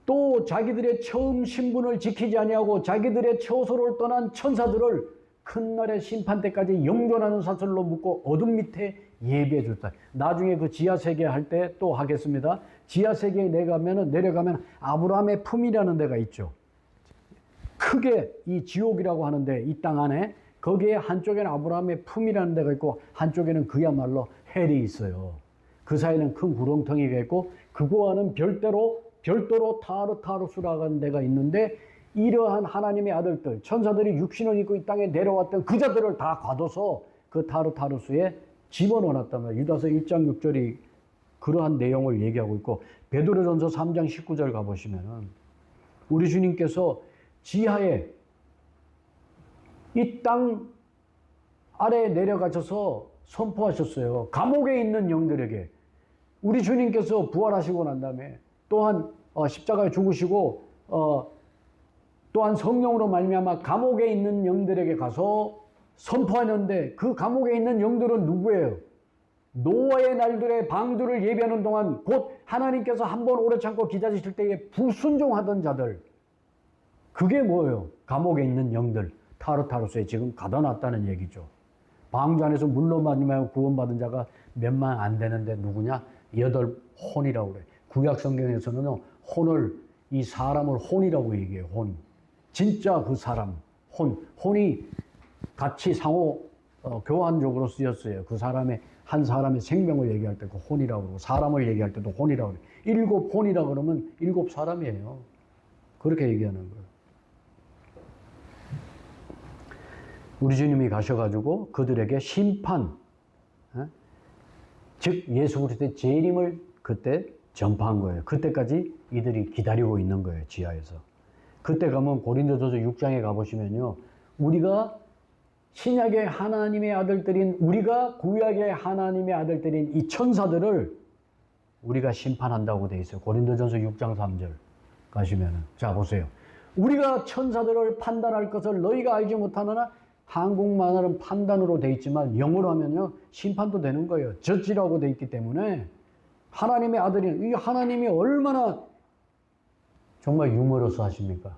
또 자기들의 처음 신분을 지키지 아니하고 자기들의 처소를 떠난 천사들을 큰 날의 심판 때까지 영존하는 사슬로 묶고 어둠 밑에 예배해 줬다. 나중에 그 지하세계 할 때 또 하겠습니다. 지하세계에 내려가면 아브라함의 품이라는 데가 있죠. 크게 이 지옥이라고 하는데 이 땅 안에 거기에 한쪽에는 아브라함의 품이라는 데가 있고 한쪽에는 그야말로 헬이 있어요. 그 사이에는 큰 구렁텅이가 있고 그거와는 별도로 타르타르수라는 데가 있는데 이러한 하나님의 아들들, 천사들이 육신을 입고 이 땅에 내려왔던 그 자들을 다 가둬서 그 타르타르수에 집어넣어놨단 말이에요. 유다서 1장 6절이 그러한 내용을 얘기하고 있고 베드로전서 3장 19절 가보시면은 우리 주님께서 지하에 이 땅 아래에 내려가셔서 선포하셨어요. 감옥에 있는 영들에게. 우리 주님께서 부활하시고 난 다음에 또한 십자가에 죽으시고 또한 성령으로 말미암아 감옥에 있는 영들에게 가서 선포하는데 그 감옥에 있는 영들은 누구예요? 노아의 날들의 방주를 예비하는 동안 곧 하나님께서 한번 오래 참고 기다리실 때에 불순종하던 자들. 그게 뭐예요? 감옥에 있는 영들. 타르타르스에 지금 가둬놨다는 얘기죠. 방주 안에서 물로 말미암아 구원받은 자가 몇만 안 되는데 누구냐? 8혼이라고 그래. 구약 성경에서는 이 사람을 혼이라고 얘기해요. 혼. 진짜 그 사람. 혼이 같이 상호 교환적으로 쓰였어요. 그 한 사람의 생명을 얘기할 때 그 혼이라고 그러고 사람을 얘기할 때도 혼이라고 그래요. 7혼이라고 그러면 7사람이에요. 그렇게 얘기하는 거예요. 우리 주님이 가셔가지고 그들에게 심판, 즉 예수 그리스도의 재림을 그때 전파한 거예요. 그때까지 이들이 기다리고 있는 거예요. 지하에서. 그때 가면 고린도전서 6장에 가보시면요. 우리가 신약의 하나님의 아들들인 우리가 구약의 하나님의 아들들인 이 천사들을 우리가 심판한다고 돼 있어요. 고린도전서 6장 3절 가시면은 자 보세요. 우리가 천사들을 판단할 것을 너희가 알지 못하느나 한국말은 판단으로 돼 있지만 영어로 하면요 심판도 되는 거예요. 저지라고 돼 있기 때문에 하나님의 아들인 이 하나님이 얼마나 정말 유머러스 하십니까?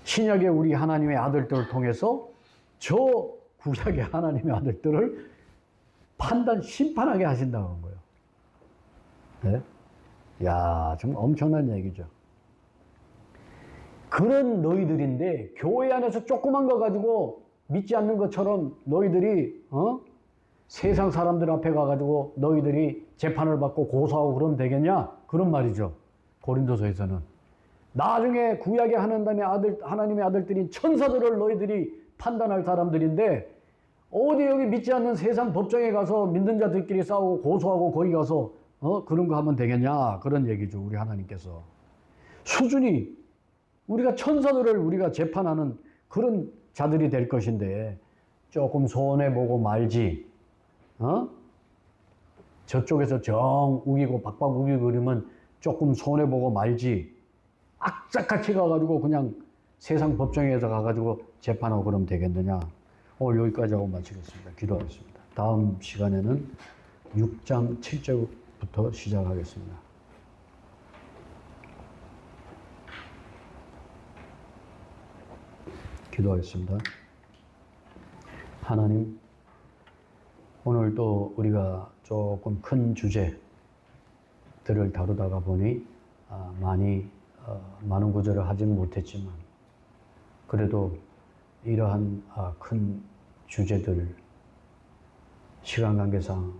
신약의 우리 하나님의 아들들을 통해서 저 구약의 하나님의 아들들을 심판하게 하신다는 거예요. 네? 야, 좀 엄청난 얘기죠. 그런 너희들인데 교회 안에서 조그만 거 가지고 믿지 않는 것처럼 너희들이 세상 사람들 앞에 가가지고 너희들이 재판을 받고 고소하고 그러면 되겠냐? 그런 말이죠. 고린도서에서는. 나중에 구약의 하나님의 아들들인 천사들을 너희들이 판단할 사람들인데 어디 여기 믿지 않는 세상 법정에 가서 믿는 자들끼리 싸우고 고소하고 거기 가서 그런 거 하면 되겠냐? 그런 얘기죠. 우리 하나님께서. 수준이 우리가 천사들을 우리가 재판하는 그런 자들이 될 것인데 조금 손해보고 말지. 저쪽에서 정 우기고 박박 우기고 그러면 조금 손해보고 말지. 악착같이 가가지고 그냥 세상 법정에서 가가지고 재판하고 그러면 되겠느냐. 오늘 여기까지 하고 마치겠습니다. 기도하겠습니다. 다음 시간에는 6장 7절부터 시작하겠습니다. 기도하겠습니다. 하나님, 오늘 또 우리가 조금 큰 주제들을 다루다가 보니 많은 구절을 하지는 못했지만 그래도 이러한 큰 주제들 시간 관계상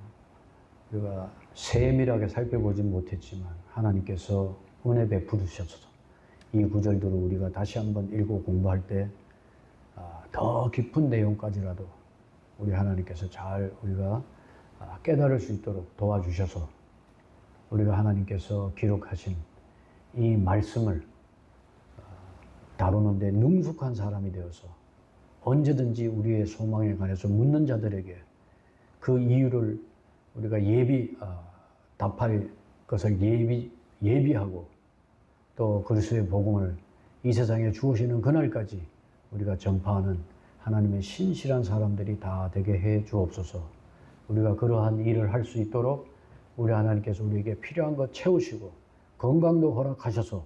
우리가 세밀하게 살펴보진 못했지만 하나님께서 은혜 베푸셔서 이 구절들을 우리가 다시 한번 읽고 공부할 때 더 깊은 내용까지라도 우리 하나님께서 잘 우리가 깨달을 수 있도록 도와주셔서 우리가 하나님께서 기록하신 이 말씀을 다루는데 능숙한 사람이 되어서 언제든지 우리의 소망에 관해서 묻는 자들에게 그 이유를 우리가 답할 것을 예비하고 또 그리스도의 복음을 이 세상에 주시는 그날까지 우리가 전파하는 하나님의 신실한 사람들이 다 되게 해 주옵소서. 우리가 그러한 일을 할 수 있도록 우리 하나님께서 우리에게 필요한 것 채우시고 건강도 허락하셔서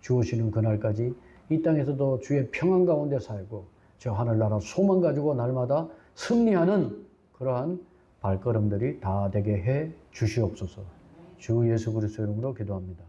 주시는 그날까지 이 땅에서도 주의 평안 가운데 살고 저 하늘나라 소망 가지고 날마다 승리하는 그러한 발걸음들이 다 되게 해 주시옵소서. 주 예수 그리스도 이름으로 기도합니다.